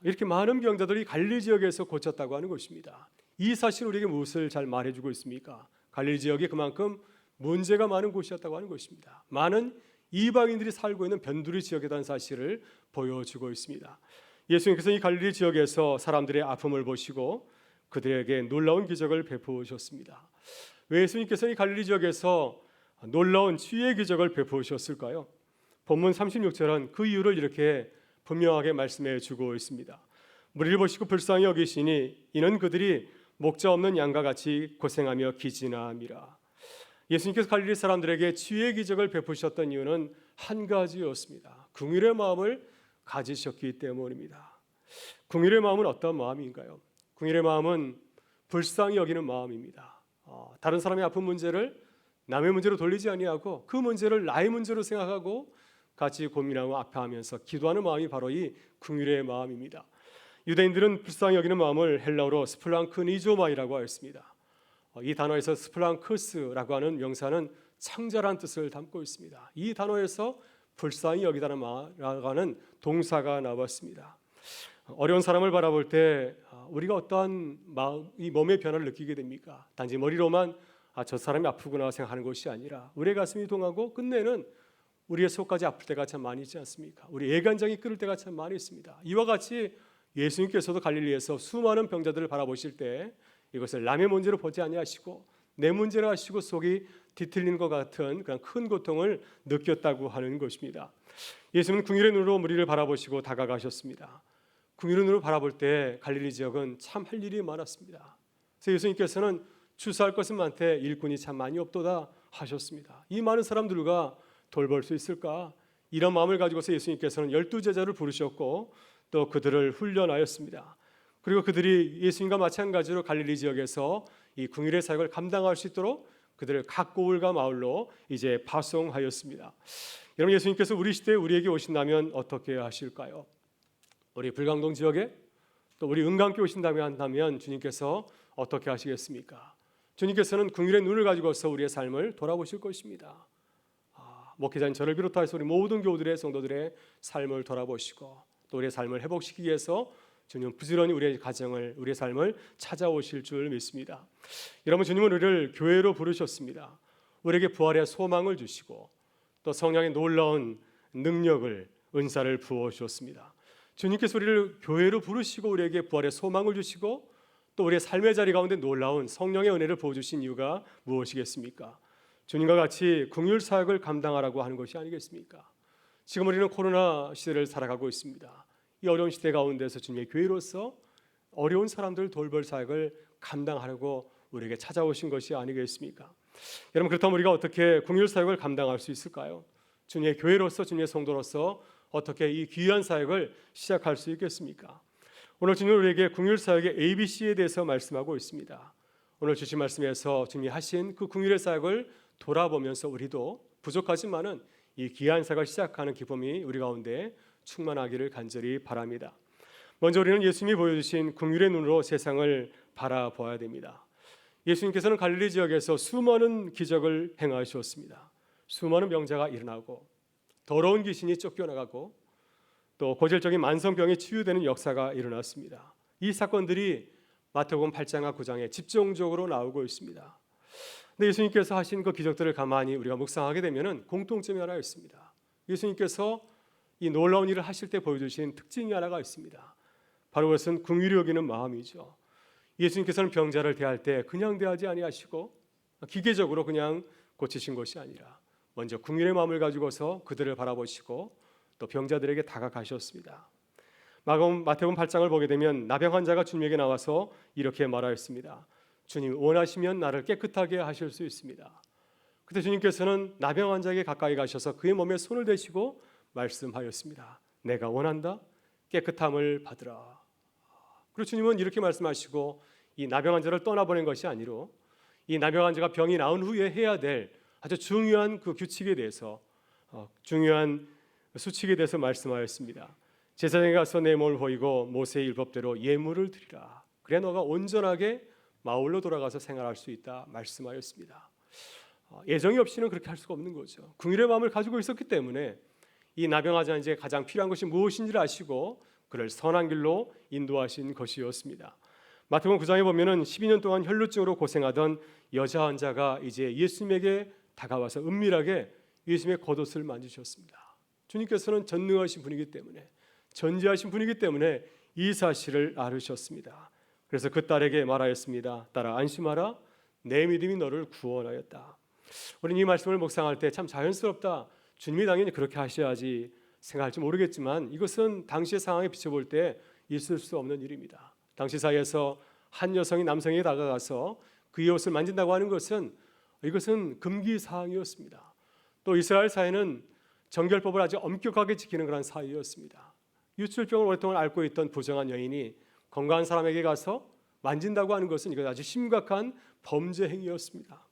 이렇게 많은 병자들이 갈릴리 지역에서 고쳤다고 하는 것입니다. 이 사실 우리에게 무엇을 잘 말해주고 있습니까? 갈릴리 지역이 그만큼 문제가 많은 곳이었다고 하는 것입니다. 많은 이방인들이 살고 있는 변두리 지역이라는 사실을 보여주고 있습니다. 예수님께서 이 갈릴리 지역에서 사람들의 아픔을 보시고 그들에게 놀라운 기적을 베푸셨습니다. 왜 예수님께서 이 갈릴리 지역에서 놀라운 치유의 기적을 베푸셨을까요? 본문 36절은 그 이유를 이렇게 분명하게 말씀해 주고 있습니다. 무리를 보시고 불쌍히 여기시니 이는 그들이 목자 없는 양과 같이 고생하며 기진함이라. 예수님께서 갈릴리 사람들에게 치유의 기적을 베푸셨던 이유는 한 가지였습니다. 긍휼의 마음을 가지셨기 때문입니다. 긍휼의 마음은 어떤 마음인가요? 긍휼의 마음은 불쌍히 여기는 마음입니다. 다른 사람의 아픈 문제를 남의 문제로 돌리지 아니하고 그 문제를 나의 문제로 생각하고 같이 고민하고 아파하면서 기도하는 마음이 바로 이 긍휼의 마음입니다. 유대인들은 불쌍히 여기는 마음을 헬라어로 스플랑크니조마이라고 하였습니다. 이 단어에서 스플랑크스라고 하는 명사는 창자라는 뜻을 담고 있습니다. 이 단어에서 불쌍히 여기다라고 하는 동사가 나왔습니다. 어려운 사람을 바라볼 때 우리가 어떠한 이 몸의 변화를 느끼게 됩니까? 단지 머리로만 저 사람이 아프구나 생각하는 것이 아니라 우리의 가슴이 동하고 끝내는 우리의 속까지 아플 때가 참 많이 있지 않습니까? 우리 애간장이 끓을 때가 참 많이 있습니다. 이와 같이 예수님께서도 갈릴리에서 수많은 병자들을 바라보실 때 이것을 남의 문제로 보지 아니하시고 내 문제로 하시고 속이 뒤틀리는 것 같은 그런 큰 고통을 느꼈다고 하는 것입니다. 예수님은 긍휼의 눈으로 무리를 바라보시고 다가가셨습니다. 긍휼의 눈으로 바라볼 때 갈릴리 지역은 참 할 일이 많았습니다. 그래서 예수님께서는 추수할 것은 많되 일꾼이 참 많이 없도다 하셨습니다. 이 많은 사람들과 돌볼 수 있을까? 이런 마음을 가지고서 예수님께서는 12제자를 부르셨고 또 그들을 훈련하였습니다. 그리고 그들이 예수님과 마찬가지로 갈릴리 지역에서 이 긍휼의 사역을 감당할 수 있도록 그들을 각 고을과 마을로 이제 파송하였습니다. 여러분, 예수님께서 우리 시대에 우리에게 오신다면 어떻게 하실까요? 우리 불광동 지역에 또 우리 은강교회 오신다면 한다면 주님께서 어떻게 하시겠습니까? 주님께서는 긍휼의 눈을 가지고서 우리의 삶을 돌아보실 것입니다. 목회자인 저를 비롯해서 우리 모든 교우들의 성도들의 삶을 돌아보시고 또 우리의 삶을 회복시키기 위해서 주님은 부지런히 우리의 가정을 우리의 삶을 찾아오실 줄 믿습니다. 여러분, 주님은 우리를 교회로 부르셨습니다. 우리에게 부활의 소망을 주시고 또 성령의 놀라운 능력을 은사를 부어 주셨습니다. 주님께서 우리를 교회로 부르시고 우리에게 부활의 소망을 주시고 또 우리의 삶의 자리 가운데 놀라운 성령의 은혜를 부어 주신 이유가 무엇이겠습니까? 주님과 같이 긍휼 사역을 감당하라고 하는 것이 아니겠습니까? 지금 우리는 코로나 시대를 살아가고 있습니다. 이 어려운 시대 가운데서 주님의 교회로서 어려운 사람들 돌볼 사역을 감당하려고 우리에게 찾아오신 것이 아니겠습니까? 여러분, 그렇다면 우리가 어떻게 긍휼 사역을 감당할 수 있을까요? 주님의 교회로서 주님의 성도로서 어떻게 이 귀한 사역을 시작할 수 있겠습니까? 오늘 주님은 우리에게 긍휼 사역의 ABC에 대해서 말씀하고 있습니다. 오늘 주신 말씀에서 주님이 하신 그 긍휼의 사역을 돌아보면서 우리도 부족하지만은 이 귀한 사역을 시작하는 기쁨이 우리 가운데 충만하기를 간절히 바랍니다. 먼저 우리는 예수님이 보여주신 긍휼의 눈으로 세상을 바라보아야 됩니다. 예수님께서는 갈릴리 지역에서 수많은 기적을 행하셨습니다. 수많은 병자가 일어나고 더러운 귀신이 쫓겨나가고 또 고질적인 만성병이 치유되는 역사가 일어났습니다. 이 사건들이 마태복음 8장과 9장에 집중적으로 나오고 있습니다. 근데 예수님께서 하신 그 기적들을 가만히 우리가 묵상하게 되면은 공통점이 하나 있습니다. 예수님께서 이 놀라운 일을 하실 때 보여주신 특징이 하나가 있습니다. 바로 그것은 긍휼히 여기는 마음이죠. 예수님께서는 병자를 대할 때 그냥 대하지 아니하시고 기계적으로 그냥 고치신 것이 아니라 먼저 긍휼의 마음을 가지고서 그들을 바라보시고 또 병자들에게 다가가셨습니다. 마태복음 8장을 보게 되면 나병 환자가 주님에게 나와서 이렇게 말하였습니다. 주님, 원하시면 나를 깨끗하게 하실 수 있습니다. 그때 주님께서는 나병 환자에게 가까이 가셔서 그의 몸에 손을 대시고 말씀하였습니다. 내가 원한다. 깨끗함을 받으라. 그리고 주님은 이렇게 말씀하시고 이 나병 환자를 떠나보낸 것이 아니로 이 나병 환자가 병이 나은 후에 해야 될 아주 중요한 그 규칙에 대해서 중요한 수칙에 대해서 말씀하였습니다. 제사장에 가서 내 몸을 보이고 모세의 율법대로 예물을 드리라. 그래 너가 온전하게 마을로 돌아가서 생활할 수 있다 말씀하였습니다. 예정이 없이는 그렇게 할 수가 없는 거죠. 긍휼의 마음을 가지고 있었기 때문에 이 나병 환자에게 가장 필요한 것이 무엇인지를 아시고 그를 선한 길로 인도하신 것이었습니다. 마태복음 9장에 보면은 12년 동안 혈루증으로 고생하던 여자 환자가 이제 예수님에게 다가와서 은밀하게 예수님의 겉옷을 만지셨습니다. 주님께서는 전능하신 분이기 때문에 전지하신 분이기 때문에 이 사실을 알으셨습니다. 그래서 그 딸에게 말하였습니다. 딸아 안심하라, 내 믿음이 너를 구원하였다. 우리는 이 말씀을 묵상할 때 참 자연스럽다, 주님이 당연히 그렇게 하셔야지 생각할지 모르겠지만 이것은 당시의 상황에 비춰볼 때 있을 수 없는 일입니다. 당시 사회에서 한 여성이 남성에게 다가가서 그의 옷을 만진다고 하는 것은 이것은 금기 사항이었습니다. 또 이스라엘 사회는 정결법을 아주 엄격하게 지키는 그런 사회였습니다. 유출병을 오랫동안 앓고 있던 부정한 여인이 건강한 사람에게 가서 만진다고 하는 것은 이거 아주 심각한 범죄 행위였습니다.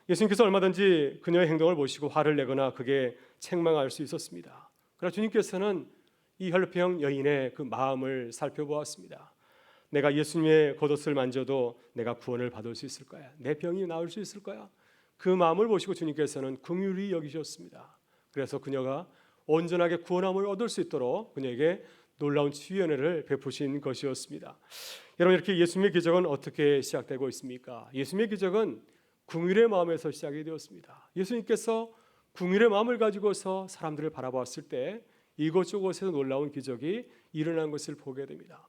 예수님께서 얼마든지 그녀의 행동을 보시고 화를 내거나 그게 책망할 수 있었습니다. 그러나 주님께서는 이 혈루병 여인의 그 마음을 살펴보았습니다. 내가 예수님의 겉옷을 만져도 내가 구원을 받을 수 있을 거야, 내 병이 나을 수 있을 거야, 그 마음을 보시고 주님께서는 긍휼히 여기셨습니다. 그래서 그녀가 온전하게 구원함을 얻을 수 있도록 그녀에게 놀라운 치유 은혜를 베푸신 것이었습니다. 여러분, 이렇게 예수님의 기적은 어떻게 시작되고 있습니까? 예수님의 기적은 긍휼의 마음에서 시작이 되었습니다. 예수님께서 긍휼의 마음을 가지고서 사람들을 바라보았을 때 이곳저곳에서 놀라운 기적이 일어난 것을 보게 됩니다.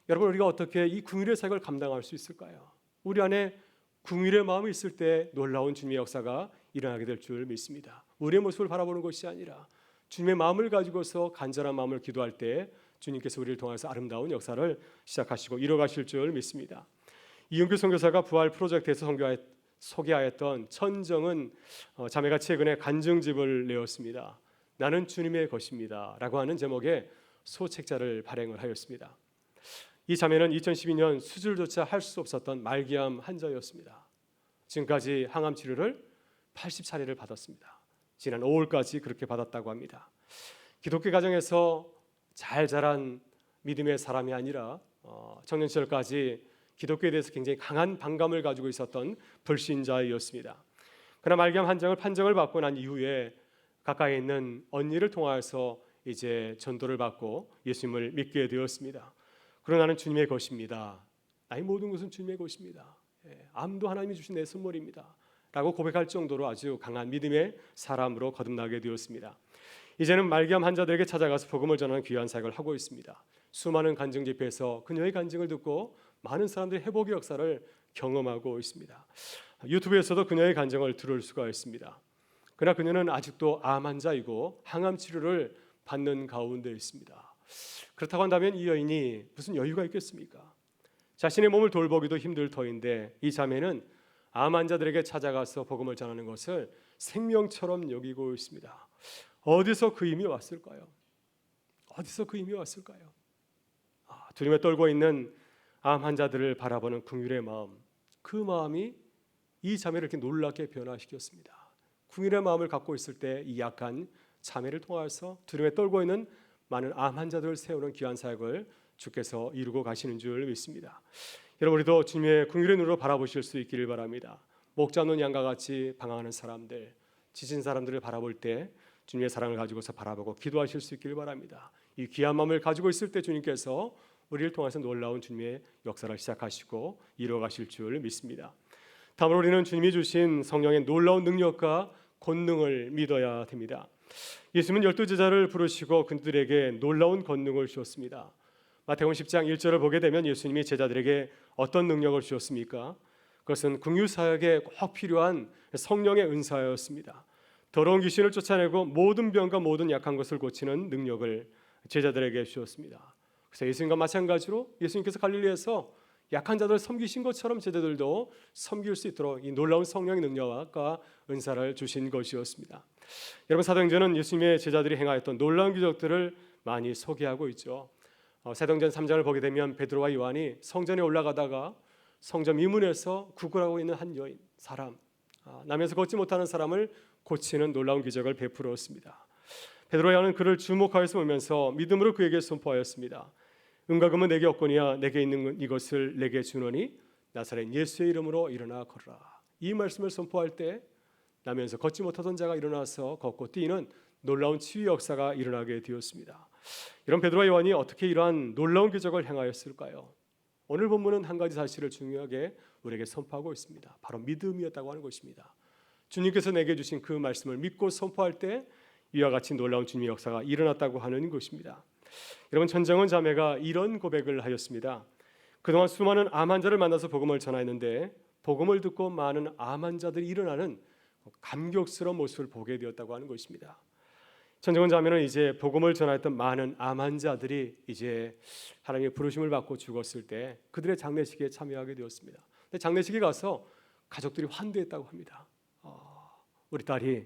여러분, 우리가 어떻게 이 긍휼의 사역을 감당할 수 있을까요? 우리 안에 긍휼의 마음이 있을 때 놀라운 주님의 역사가 일어나게 될 줄 믿습니다. 우리의 모습을 바라보는 것이 아니라 주님의 마음을 가지고서 간절한 마음을 기도할 때 주님께서 우리를 통해서 아름다운 역사를 시작하시고 이뤄가실 줄 믿습니다. 이은규 선교사가 부활 프로젝트에서 소개하였던 천정은 자매가 최근에 간증집을 내었습니다. 나는 주님의 것입니다 라고 하는 제목의 소책자를 발행을 하였습니다. 이 자매는 2012년 수술조차 할 수 없었던 말기암 환자였습니다. 지금까지 항암 치료를 80차례를 받았습니다. 지난 5월까지 그렇게 받았다고 합니다. 기독교 가정에서 잘 자란 믿음의 사람이 아니라 청년 시절까지 기독교에 대해서 굉장히 강한 반감을 가지고 있었던 불신자였습니다. 그러나 말기암 환자를 판정을 받고 난 이후에 가까이 있는 언니를 통하여서 이제 전도를 받고 예수님을 믿게 되었습니다. 그러나 나는 주님의 것입니다. 나의 모든 것은 주님의 것입니다. 암도 하나님이 주신 내 선물입니다 라고 고백할 정도로 아주 강한 믿음의 사람으로 거듭나게 되었습니다. 이제는 말기암 환자들에게 찾아가서 복음을 전하는 귀한 사역을 하고 있습니다. 수많은 간증 집회에서 그녀의 간증을 듣고 많은 사람들이 회복의 역사를 경험하고 있습니다. 유튜브에서도 그녀의 간증을 들을 수가 있습니다. 그러나 그녀는 아직도 암 환자이고 항암 치료를 받는 가운데 있습니다. 그렇다고 한다면 이 여인이 무슨 여유가 있겠습니까? 자신의 몸을 돌보기도 힘들 터인데 이 자매는 암 환자들에게 찾아가서 복음을 전하는 것을 생명처럼 여기고 있습니다. 어디서 그 힘이 왔을까요? 어디서 그 힘이 왔을까요? 두려움에 떨고 있는 암 환자들을 바라보는 긍휼의 마음, 그 마음이 이 자매를 이렇게 놀랍게 변화시켰습니다. 긍휼의 마음을 갖고 있을 때 이 약한 자매를 통해서 두려움에 떨고 있는 많은 암 환자들을 세우는 귀한 사역을 주께서 이루고 가시는 줄 믿습니다. 여러분, 우리도 주님의 긍휼의 눈으로 바라보실 수 있기를 바랍니다. 목 잡는 양과 같이 방황하는 사람들, 지친 사람들을 바라볼 때 주님의 사랑을 가지고서 바라보고 기도하실 수 있기를 바랍니다. 이 귀한 마음을 가지고 있을 때 주님께서 우리를 통해서 놀라운 주님의 역사를 시작하시고 이루어가실 줄 믿습니다. 다음으로 우리는 주님이 주신 성령의 놀라운 능력과 권능을 믿어야 됩니다. 예수님은 12제자를 부르시고 그들에게 놀라운 권능을 주었습니다. 마태복음 10장 1절을 보게 되면 예수님이 제자들에게 어떤 능력을 주었습니까? 그것은 긍휼 사역에 꼭 필요한 성령의 은사였습니다. 더러운 귀신을 쫓아내고 모든 병과 모든 약한 것을 고치는 능력을 제자들에게 주었습니다. 그래서 예수님과 마찬가지로 예수님께서 갈릴리에서 약한 자들을 섬기신 것처럼 제자들도 섬길 수 있도록 이 놀라운 성령의 능력과 은사를 주신 것이었습니다. 여러분, 사도행전은 예수님의 제자들이 행하였던 놀라운 기적들을 많이 소개하고 있죠. 사도행전 3장을 보게 되면 베드로와 요한이 성전에 올라가다가 성전 이문에서 구걸하고 있는 한 여인, 사람, 나면서 걷지 못하는 사람을 고치는 놀라운 기적을 베풀었습니다. 베드로와 요한은 그를 주목하여서 보면서 믿음으로 그에게 선포하였습니다. 은과 금은 내게 없거니와 내게 있는 이것을 내게 주노니 나사렛 예수의 이름으로 일어나 걸어라. 이 말씀을 선포할 때 나면서 걷지 못하던 자가 일어나서 걷고 뛰는 놀라운 치유 역사가 일어나게 되었습니다. 이런 베드로와 요한이 어떻게 이러한 놀라운 기적을 행하였을까요? 오늘 본문은 한 가지 사실을 중요하게 우리에게 선포하고 있습니다. 바로 믿음이었다고 하는 것입니다. 주님께서 내게 주신 그 말씀을 믿고 선포할 때 이와 같이 놀라운 주님의 역사가 일어났다고 하는 것입니다. 여러분, 천정은 자매가 이런 고백을 하였습니다. 그동안 수많은 암 환자를 만나서 복음을 전하였는데 복음을 듣고 많은 암 환자들이 일어나는 감격스러운 모습을 보게 되었다고 하는 것입니다. 천정원 자매는 이제 복음을 전하였던 많은 암 환자들이 이제 하나님의 부르심을 받고 죽었을 때 그들의 장례식에 참여하게 되었습니다. 근데 장례식에 가서 가족들이 환대했다고 합니다. 우리 딸이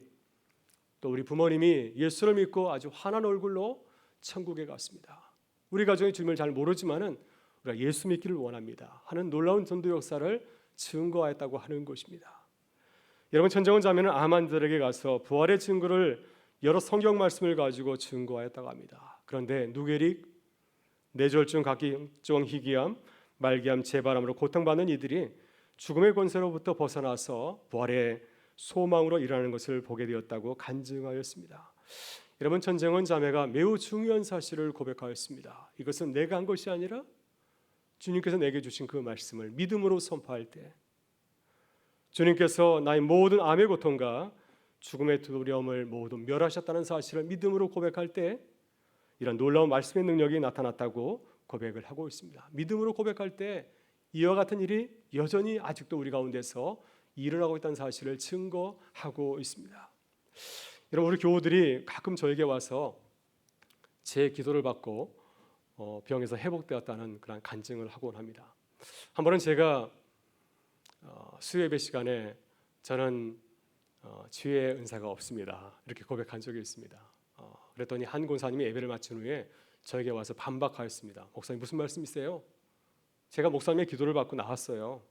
또 우리 부모님이 예수를 믿고 아주 환한 얼굴로 천국에 갔습니다. 우리 가정이 주님을 잘 모르지만은 우리가 예수 믿기를 원합니다 하는 놀라운 전도 역사를 증거하였다고 하는 것입니다. 여러분, 천정원 자매는 암 환자들에게 가서 부활의 증거를 여러 성경 말씀을 가지고 증거하였다고 합니다. 그런데 누게릭, 뇌졸중, 각종 희귀암, 말기암, 재발암으로 고통받는 이들이 죽음의 권세로부터 벗어나서 부활의 소망으로 일어나는 것을 보게 되었다고 간증하였습니다. 여러분, 천정원 자매가 매우 중요한 사실을 고백하였습니다. 이것은 내가 한 것이 아니라 주님께서 내게 주신 그 말씀을 믿음으로 선포할 때 주님께서 나의 모든 암의 고통과 죽음의 두려움을 모두 멸하셨다는 사실을 믿음으로 고백할 때 이런 놀라운 말씀의 능력이 나타났다고 고백을 하고 있습니다. 믿음으로 고백할 때 이와 같은 일이 여전히 아직도 우리 가운데서 일어나고 있다는 사실을 증거하고 있습니다. 여러분, 우리 교우들이 가끔 저에게 와서 제 기도를 받고 병에서 회복되었다는 그런 간증을 하곤 합니다. 한 번은 제가 수요예배 시간에 저는 치유의 은사가 없습니다 이렇게 고백한 적이 있습니다. 그랬더니 한 권사님이 예배를 마친 후에 저에게 와서 반박하였습니다. 목사님, 무슨 말씀이세요? 제가 목사님의 기도를 받고 나왔어요.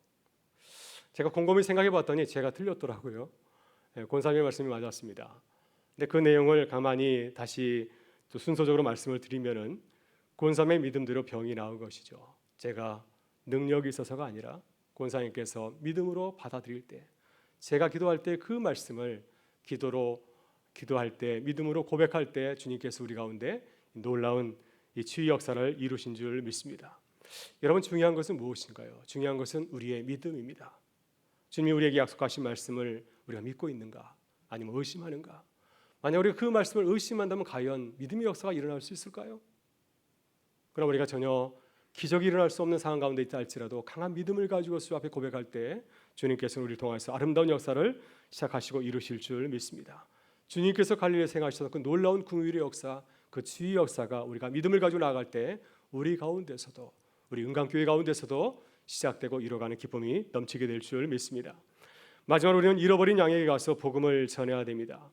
제가 곰곰이 생각해 봤더니 제가 틀렸더라고요. 권사님의 말씀이 맞았습니다. 근데 그 내용을 가만히 다시 또 순서적으로 말씀을 드리면은 권사님의 믿음대로 병이 나은 것이죠. 제가 능력이 있어서가 아니라 권사님께서 믿음으로 받아들일 때, 제가 기도할 때 그 말씀을 기도할 때 믿음으로 고백할 때 주님께서 우리 가운데 놀라운 이 치유 역사를 이루신 줄 믿습니다. 여러분, 중요한 것은 무엇인가요? 중요한 것은 우리의 믿음입니다. 주님이 우리에게 약속하신 말씀을 우리가 믿고 있는가, 아니면 의심하는가? 만약 우리가 그 말씀을 의심한다면 과연 믿음의 역사가 일어날 수 있을까요? 그럼 우리가 전혀 기적이 일어날 수 없는 상황 가운데 있다 할지라도 강한 믿음을 가지고 주 앞에 고백할 때 주님께서는 우리를 통해서 아름다운 역사를 시작하시고 이루실 줄 믿습니다. 주님께서 갈릴리에 행하시던 그 놀라운 긍휼의 역사, 그 치유의 역사가 우리가 믿음을 가지고 나아갈 때 우리 가운데서도, 우리 은강교회 가운데서도 시작되고 이뤄가는 기쁨이 넘치게 될 줄 믿습니다. 마지막으로 우리는 잃어버린 양에게 가서 복음을 전해야 됩니다.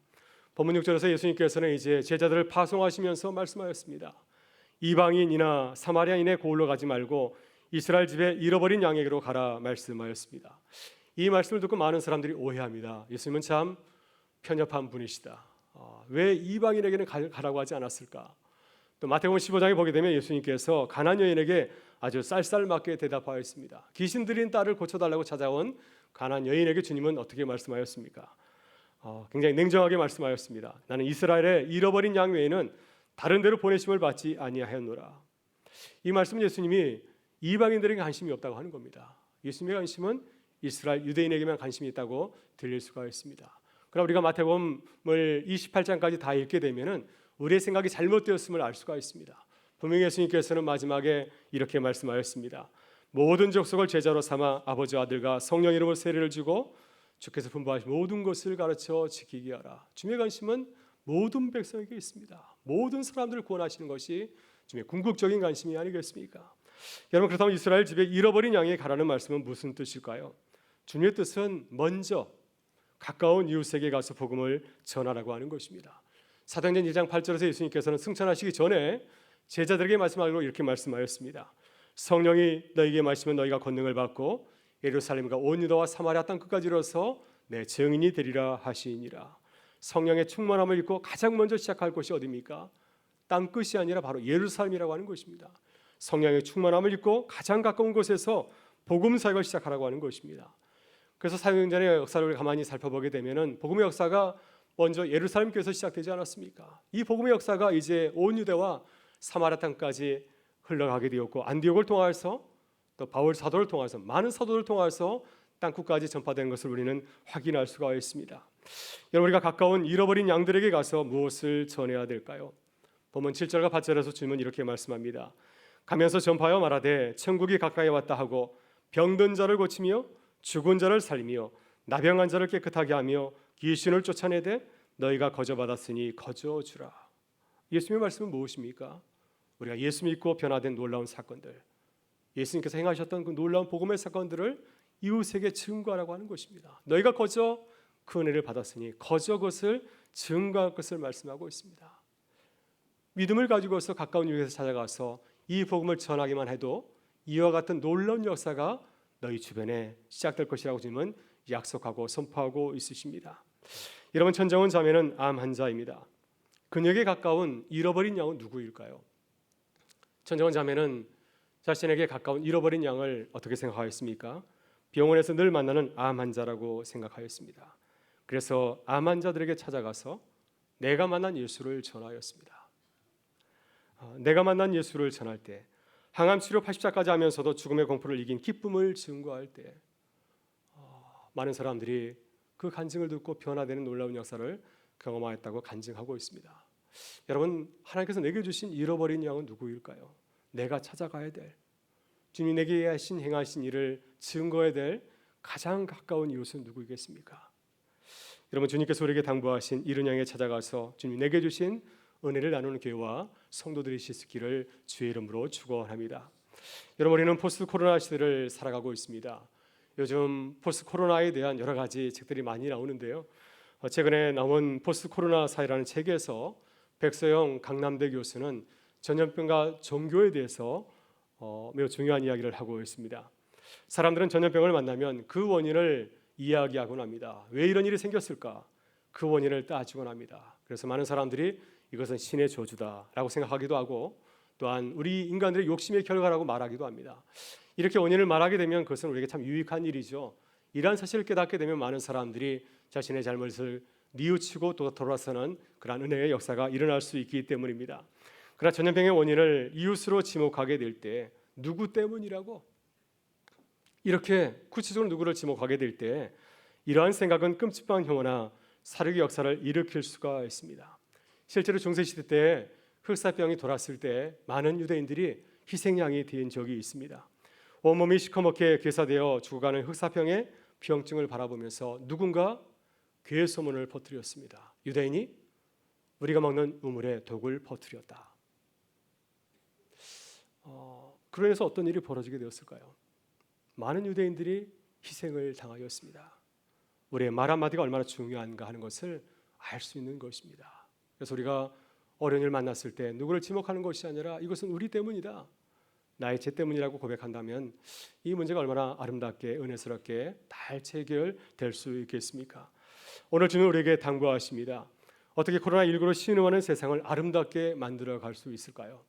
본문 6절에서 예수님께서는 이제 제자들을 파송하시면서 말씀하였습니다. 이방인이나 사마리아인의 고을로 가지 말고 이스라엘 집에 잃어버린 양에게로 가라 말씀하였습니다. 이 말씀을 듣고 많은 사람들이 오해합니다. 예수님은 참 편협한 분이시다. 왜 이방인에게는 가라고 하지 않았을까? 또 마태복음 15장에 보게 되면 예수님께서 가나안 여인에게 아주 쌀쌀맞게 대답하였습니다. 귀신 들린 딸을 고쳐달라고 찾아온 가나안 여인에게 주님은 어떻게 말씀하였습니까? 굉장히 냉정하게 말씀하였습니다. 나는 이스라엘의 잃어버린 양 외에는 다른 데로 보내심을 받지 아니하였노라. 이 말씀은 예수님이 이방인들에게 관심이 없다고 하는 겁니다. 예수님의 관심은 이스라엘 유대인에게만 관심이 있다고 들릴 수가 있습니다. 그럼 우리가 마태복음을 28장까지 다 읽게 되면은 우리의 생각이 잘못되었음을 알 수가 있습니다. 분명히 예수님께서는 마지막에 이렇게 말씀하였습니다. 모든 족속을 제자로 삼아 아버지와 아들과 성령 이름으로 세례를 주고 주께서 분부하신 모든 것을 가르쳐 지키게 하라. 주님의 관심은 모든 백성에게 있습니다. 모든 사람들을 구원하시는 것이 주님의 궁극적인 관심이 아니겠습니까? 여러분, 그렇다면 이스라엘 집에 잃어버린 양에게 가라는 말씀은 무슨 뜻일까요? 주님의 뜻은 먼저 가까운 이웃에게 가서 복음을 전하라고 하는 것입니다. 사도행전 1장 8절에서 예수님께서는 승천하시기 전에 제자들에게 말씀하기로 이렇게 말씀하였습니다. 성령이 너희에게 마시면 너희가 권능을 받고 예루살렘과 온 유다와 사마리아 땅 끝까지 이르러서 내 증인이 되리라 하시니라. 성령의 충만함을 입고 가장 먼저 시작할 곳이 어디입니까? 땅 끝이 아니라 바로 예루살렘이라고 하는 것입니다. 성령의 충만함을 입고 가장 가까운 곳에서 복음 사역을 시작하라고 하는 것입니다. 그래서 사도행전의 역사를 가만히 살펴보게 되면은 복음의 역사가 먼저 예루살렘 교회에서 시작되지 않았습니까? 이 복음의 역사가 이제 온 유대와 사마리아 땅까지 흘러가게 되었고 안디옥을 통해서 또 바울 사도를 통해서 많은 사도를 통해서 땅끝까지 전파되는 것을 우리는 확인할 수가 있습니다. 여러분, 우리가 가까운 잃어버린 양들에게 가서 무엇을 전해야 될까요? 본문 7절과 8절에서 주님은 이렇게 말씀합니다. 가면서 전파하여 말하되 천국이 가까이 왔다 하고 병든 자를 고치며 죽은 자를 살리며 나병한 자를 깨끗하게 하며 귀신을 쫓아내되 너희가 거저 받았으니 거저 주라. 예수님의 말씀은 무엇입니까? 우리가 예수 믿고 변화된 놀라운 사건들, 예수님께서 행하셨던 그 놀라운 복음의 사건들을 이웃에게 증거하라고 하는 것입니다. 너희가 거저 그 은혜를 받았으니 거저 그것을 증거할 것을 말씀하고 있습니다. 믿음을 가지고서 가까운 이웃에서 찾아가서 이 복음을 전하기만 해도 이와 같은 놀라운 역사가 너희 주변에 시작될 것이라고 주님은 약속하고 선포하고 있으십니다. 여러분, 천정원 자매는 암 환자입니다. 그녀에게 가까운 잃어버린 양은 누구일까요? 천정원 자매는 자신에게 가까운 잃어버린 양을 어떻게 생각하였습니까? 병원에서 늘 만나는 암 환자라고 생각하였습니다. 그래서 암 환자들에게 찾아가서 내가 만난 예수를 전하였습니다. 내가 만난 예수를 전할 때, 항암 치료 80자까지 하면서도 죽음의 공포를 이긴 기쁨을 증거할 때 많은 사람들이 그 간증을 듣고 변화되는 놀라운 역사를 경험하였다고 간증하고 있습니다. 여러분, 하나님께서 내게 주신 잃어버린 양은 누구일까요? 내가 찾아가야 될, 주님이 내게 하신 행하신 일을 증거해야 될 가장 가까운 이웃은 누구이겠습니까? 여러분, 주님께서 우리에게 당부하신 이른 양에 찾아가서 주님 내게 주신 은혜를 나누는 교회와 성도들이 있기를 주의 이름으로 축원합니다. 여러분, 우리는 포스트 코로나 시대를 살아가고 있습니다. 요즘 포스트 코로나에 대한 여러 가지 책들이 많이 나오는데요. 최근에 나온 포스트 코로나 사회라는 책에서 백서영 강남대 교수는 전염병과 종교에 대해서 매우 중요한 이야기를 하고 있습니다. 사람들은 전염병을 만나면 그 원인을 이야기하곤 합니다. 왜 이런 일이 생겼을까? 그 원인을 따지곤 합니다. 그래서 많은 사람들이 이것은 신의 저주다라고 생각하기도 하고, 또한 우리 인간들의 욕심의 결과라고 말하기도 합니다. 이렇게 원인을 말하게 되면 그것은 우리에게 참 유익한 일이죠. 이러한 사실을 깨닫게 되면 많은 사람들이 자신의 잘못을 뉘우치고 또 돌아서는 그러한 은혜의 역사가 일어날 수 있기 때문입니다. 그러나 전염병의 원인을 이웃으로 지목하게 될 때 누구 때문이라고 이렇게 구체적으로 누구를 지목하게 될 때 이러한 생각은 끔찍한 혐오나 살육의 역사를 일으킬 수가 있습니다. 실제로 중세시대 때 흑사병이 돌았을 때 많은 유대인들이 희생양이 된 적이 있습니다. 온몸이 시커멓게 괴사되어 죽어가는 흑사병의 병증을 바라보면서 누군가 괴 소문을 퍼뜨렸습니다. 유대인이 우리가 먹는 우물에 독을 퍼뜨렸다. 그로 인해서 어떤 일이 벌어지게 되었을까요? 많은 유대인들이 희생을 당하였습니다. 우리의 말 한마디가 얼마나 중요한가 하는 것을 알 수 있는 것입니다. 그래서 우리가 어려운 일 만났을 때 누구를 지목하는 것이 아니라 이것은 우리 때문이다, 나의 죄 때문이라고 고백한다면 이 문제가 얼마나 아름답게 은혜스럽게 잘 해결될 수 있겠습니까? 오늘 주는 우리에게 당부하십니다. 어떻게 코로나19로 신음하는 세상을 아름답게 만들어 갈 수 있을까요?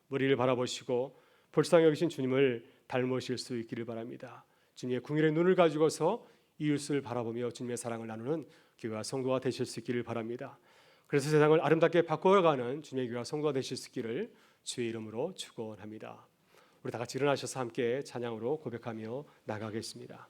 우리를 바라보시고 불쌍히 여기신 주님을 닮으실 수 있기를 바랍니다. 주님의 궁일의 눈을 가지고서 이웃을 바라보며 주님의 사랑을 나누는 교회와 성도가 되실 수 있기를 바랍니다. 그래서 세상을 아름답게 바꿔가는 주님의 교회와 성도가 되실 수 있기를 주의 이름으로 축원합니다. 우리 다 같이 일어나셔서 함께 찬양으로 고백하며 나가겠습니다.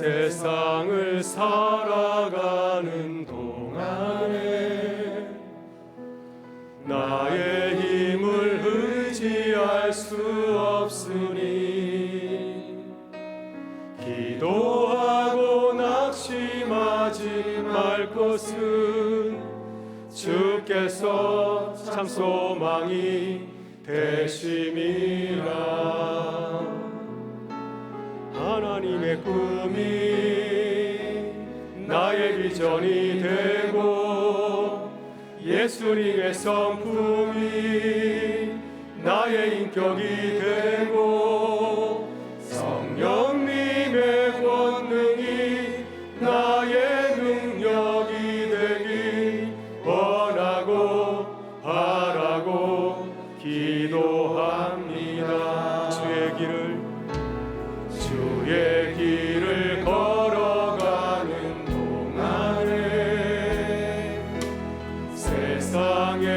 세상을 살아가는 동안에 나의 힘을 의지할 수 없으니 기도하고 낙심하지 말 것은 주께서 참 소망이 되심이라. 하나님의 꿈이 나의 비전이 되고 예수님의 성품이 나의 인격이 되고 성령님의 권능이 나의 능력이 되길 원하고 바라고 기도합니다. 주의 길을 걸어가는 동안에 세상에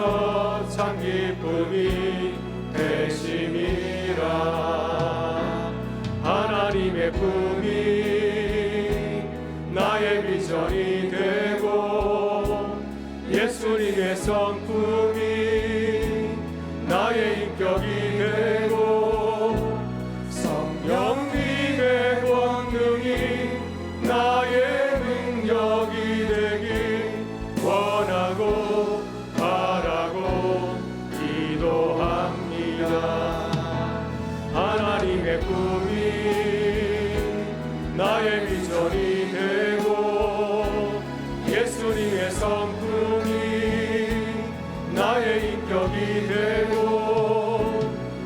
주께서 참 기쁨이 되심이라. 하나님의 꿈이 나의 비전이 되고 예수님의 성품이 나의 인격이 되고 성령님의 권능이 나의 능력이 되길 원하고 바라고 기도합니다. 하나님의 꿈이 나의 비전이 되고 예수님의 성품이 나의 인격이 되고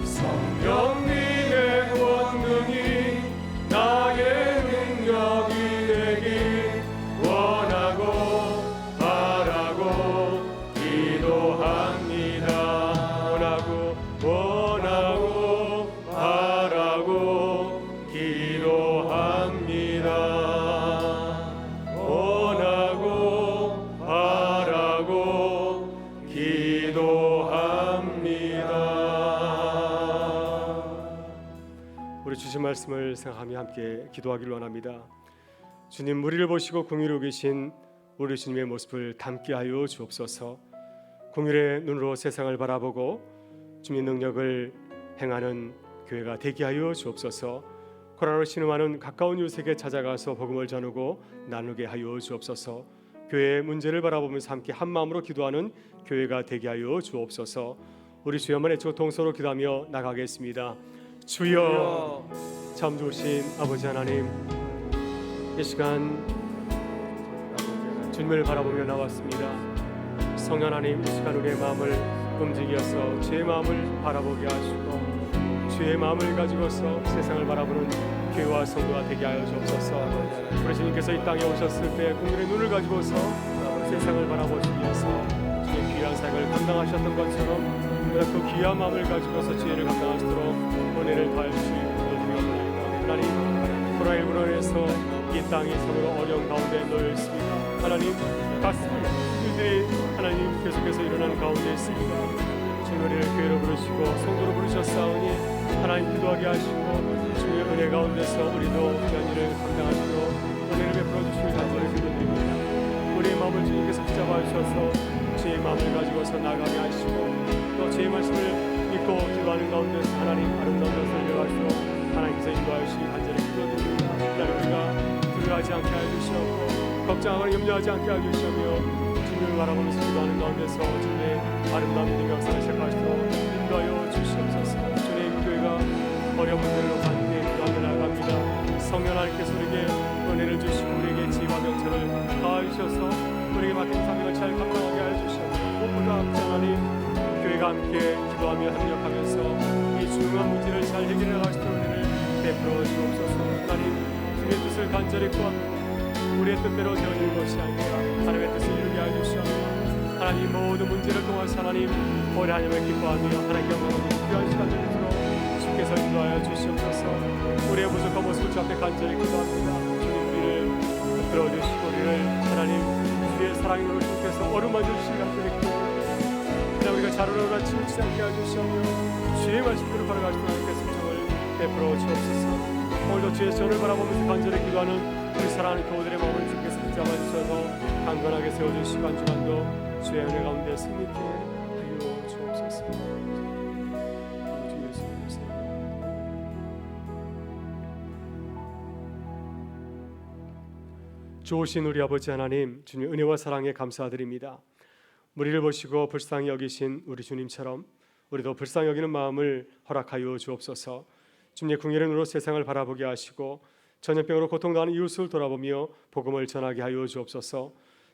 성령님의 권능이 나의 능력이 되길 원하고 바라고 기도합니다. 원하고 바라고 기도합니다. 원하고 바라고 기도합니다. 우리 주신 말씀을 생각하며 함께 기도하기를 원합니다. 주님, 우리를 보시고 긍휼히 여기신 우리 주님의 모습을 닮게 하여 주옵소서. 긍휼의 눈으로 세상을 바라보고 주님의 능력을 행하는 교회가 되게 하여 주옵소서. 코로나로 신음하는 가까운 이웃에게 찾아가서 복음을 전하고 나누게 하여 주옵소서. 교회의 문제를 바라보면서 함께 한 마음으로 기도하는 교회가 되게 하여 주옵소서. 우리 주여만 애초고 동서로 기도하며 나가겠습니다. 주여, 참 좋으신 아버지 하나님, 이 시간 주님을 바라보며 나왔습니다. 성령 하나님, 이 시간 우리의 마음을 움직여서 주의 마음을 바라보게 하시고 주의 마음을 가지고서 세상을 바라보는 교회와 성도가 되게 하여 주옵소서. 우리 주님께서 이 땅에 오셨을 때 긍휼의 눈을 가지고서 세상을 바라보시기 위해서 주의 귀한 사역을 감당하셨던 것처럼 우리가 그 귀한 마음을 가지고서 지혜를 감당하시도록 은혜를 더하시기 원합니다. 하나님, 코로나19로 인해서 이 땅이 참으로 어려운 가운데 놓여 있습니다. 하나님, 가슴 일들이 하나님 계속해서 일어나는 가운데 있습니다. 주님, 우리를 교회로 부르시고 성도로 부르셨사오니 하나님 기도하게 하시고 주의 은혜 가운데서 우리도 귀한 일을 감당하시도록 은혜를 베풀어 주시길 간절히 기도드립니다. 우리의 마음을 주님께서 붙잡아 주셔서 주의 마음을 가지고서 나가게 하시고 또 주의 말씀을 믿고 기도하는 가운데서 하나님 아름다운 것을 이루어가시도록 하나님께서 인도하시길 간절히 기도드립니다. 하나님, 우리가 두려워하지 않게 해주시옵고 걱정하거나 염려하지 않게 해주시오며 주님을 바라보면서 기도하는 가운데서 주님의 아름다운 믿음의 역사를 시작하시도록 인도하여 주시옵소서. 주님, 교회가 어려운 분들로 함께 기도하며 나아갑니다. 성령 하나님께서 우리에게 은혜를 주시고 우리에게 지혜와 명철을 더하셔서 우리에게 맡긴 사명을 잘 감당하게 하여 주시옵고 무엇보다 하나님, 교회가 함께 기도하며 협력하면서 이 중요한 문제를 잘 해결해 나가시도록 은혜를 베풀어 주옵소서. 하나님, 주님의 뜻을 간절히 구합니다. 우리의 뜻대로 되어지는 것이 아니라 하나님의 뜻을 이루게 하여 주시옵소서. 하나님, 모든 문제를 통해서 하나님 오래 하나님을 기뻐하며 하나님께 영광하는 귀한 시간을 주도록 주께서 인도하여 주시옵소서. 우리의 부족한 모습을 주 앞에 간절히 기도합니다. 주님, 우리를 들어주시고 우리를 하나님 주의 사랑으로 주께서 어루만져 주시길 간절히 기도합니다. 그냥 우리가 자루로나 치우치지 않게 해주시며 주의 말씀대로 걸어가시도록 하나님께 승정을 베풀어 주옵소서. 오늘도 주의 전을 바라보면서 간절히 기도하는 우리 사랑하는 교우들의 마음을 주께서 붙잡아 주셔서 강건하게 세워주시고 한 주간도 주의 은혜 가운데 승리케 하여 주옵소서. 주 예수님 좋으신 우리 아버지 하나님, 주님 은혜와 사랑에 감사드립니다. 우리를 보시고 불쌍히 여기신 우리 주님처럼 우리도 불쌍히 여기는 마음을 허락하여 주옵소서. 주님의 긍휼의 눈으로 세상을 바라보게 하시고 전염병으로 고통당하는 이웃을 돌아보며 복음을 전하게 하여 주옵소서.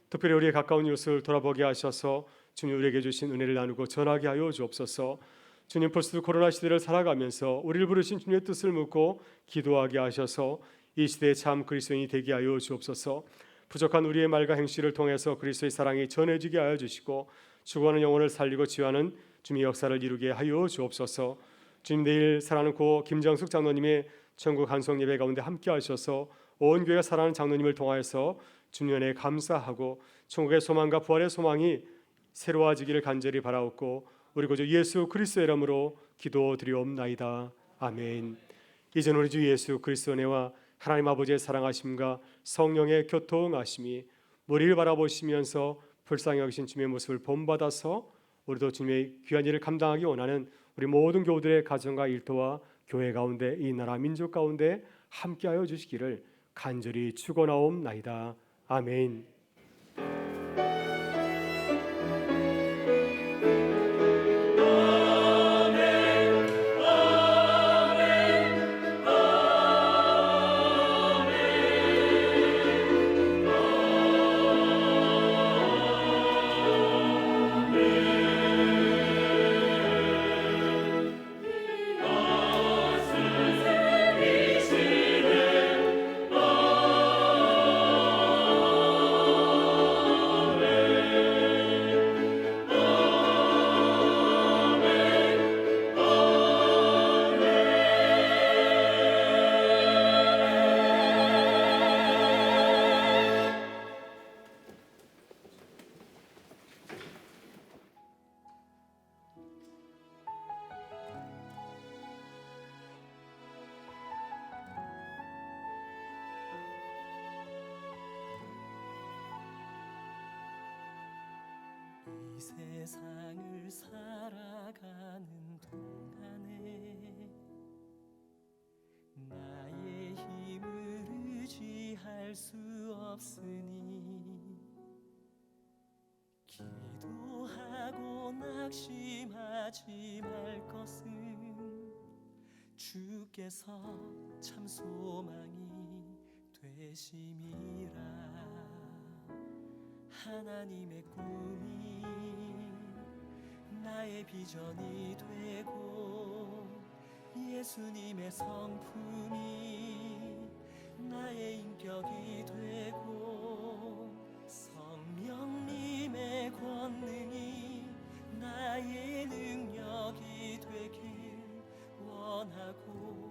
특별히 우리의 가까운 이웃을 돌아보게 하셔서 주님 우리에게 주신 은혜를 나누고 전하게 하여 주옵소서. 주님, 포스트 코로나 시대를 살아가면서 우리를 부르신 주님의 뜻을 묻고 기도하게 하셔서 이 시대의 참 그리스도인이 되게 하여 주옵소서. 부족한 우리의 말과 행실을 통해서 그리스도의 사랑이 전해지게 하여 주시고 죽어가는 영혼을 살리고 치유하는 주님의 역사를 이루게 하여 주옵소서. 주님, 내일 사랑하는 고 김정숙 장로님의 천국 한송 예배 가운데 함께 하셔서 온 교회가 사랑하는 장로님을 통하여서 주님 은혜에 감사하고 천국의 소망과 부활의 소망이 새로워지기를 간절히 바라옵고 우리 구주 예수 그리스도의 이름으로 기도드리옵나이다. 아멘. 이제는 우리 주 예수 그리스도 은혜와 하나님 아버지의 사랑하심과 성령의 교통하심이 우리를 바라보시면서 불쌍히 여기신 주님의 모습을 본받아서 우리도 주님의 귀한 일을 감당하기 원하는 우리 모든 교우들의 가정과 일터와 교회 가운데 이 나라 민족 가운데 함께하여 주시기를 간절히 축원하옵나이다. 아멘. 이 세상을 살아가는 동안에 나의 힘을 의지할 수 없으니 기도하고 낙심하지 말 것은 주께서 참 소망이 되심이라. 하나님의 꿈이 나의 비전이 되고 예수님의 성품이 나의 인격이 되고 성령님의 권능이 나의 능력이 되길 원하고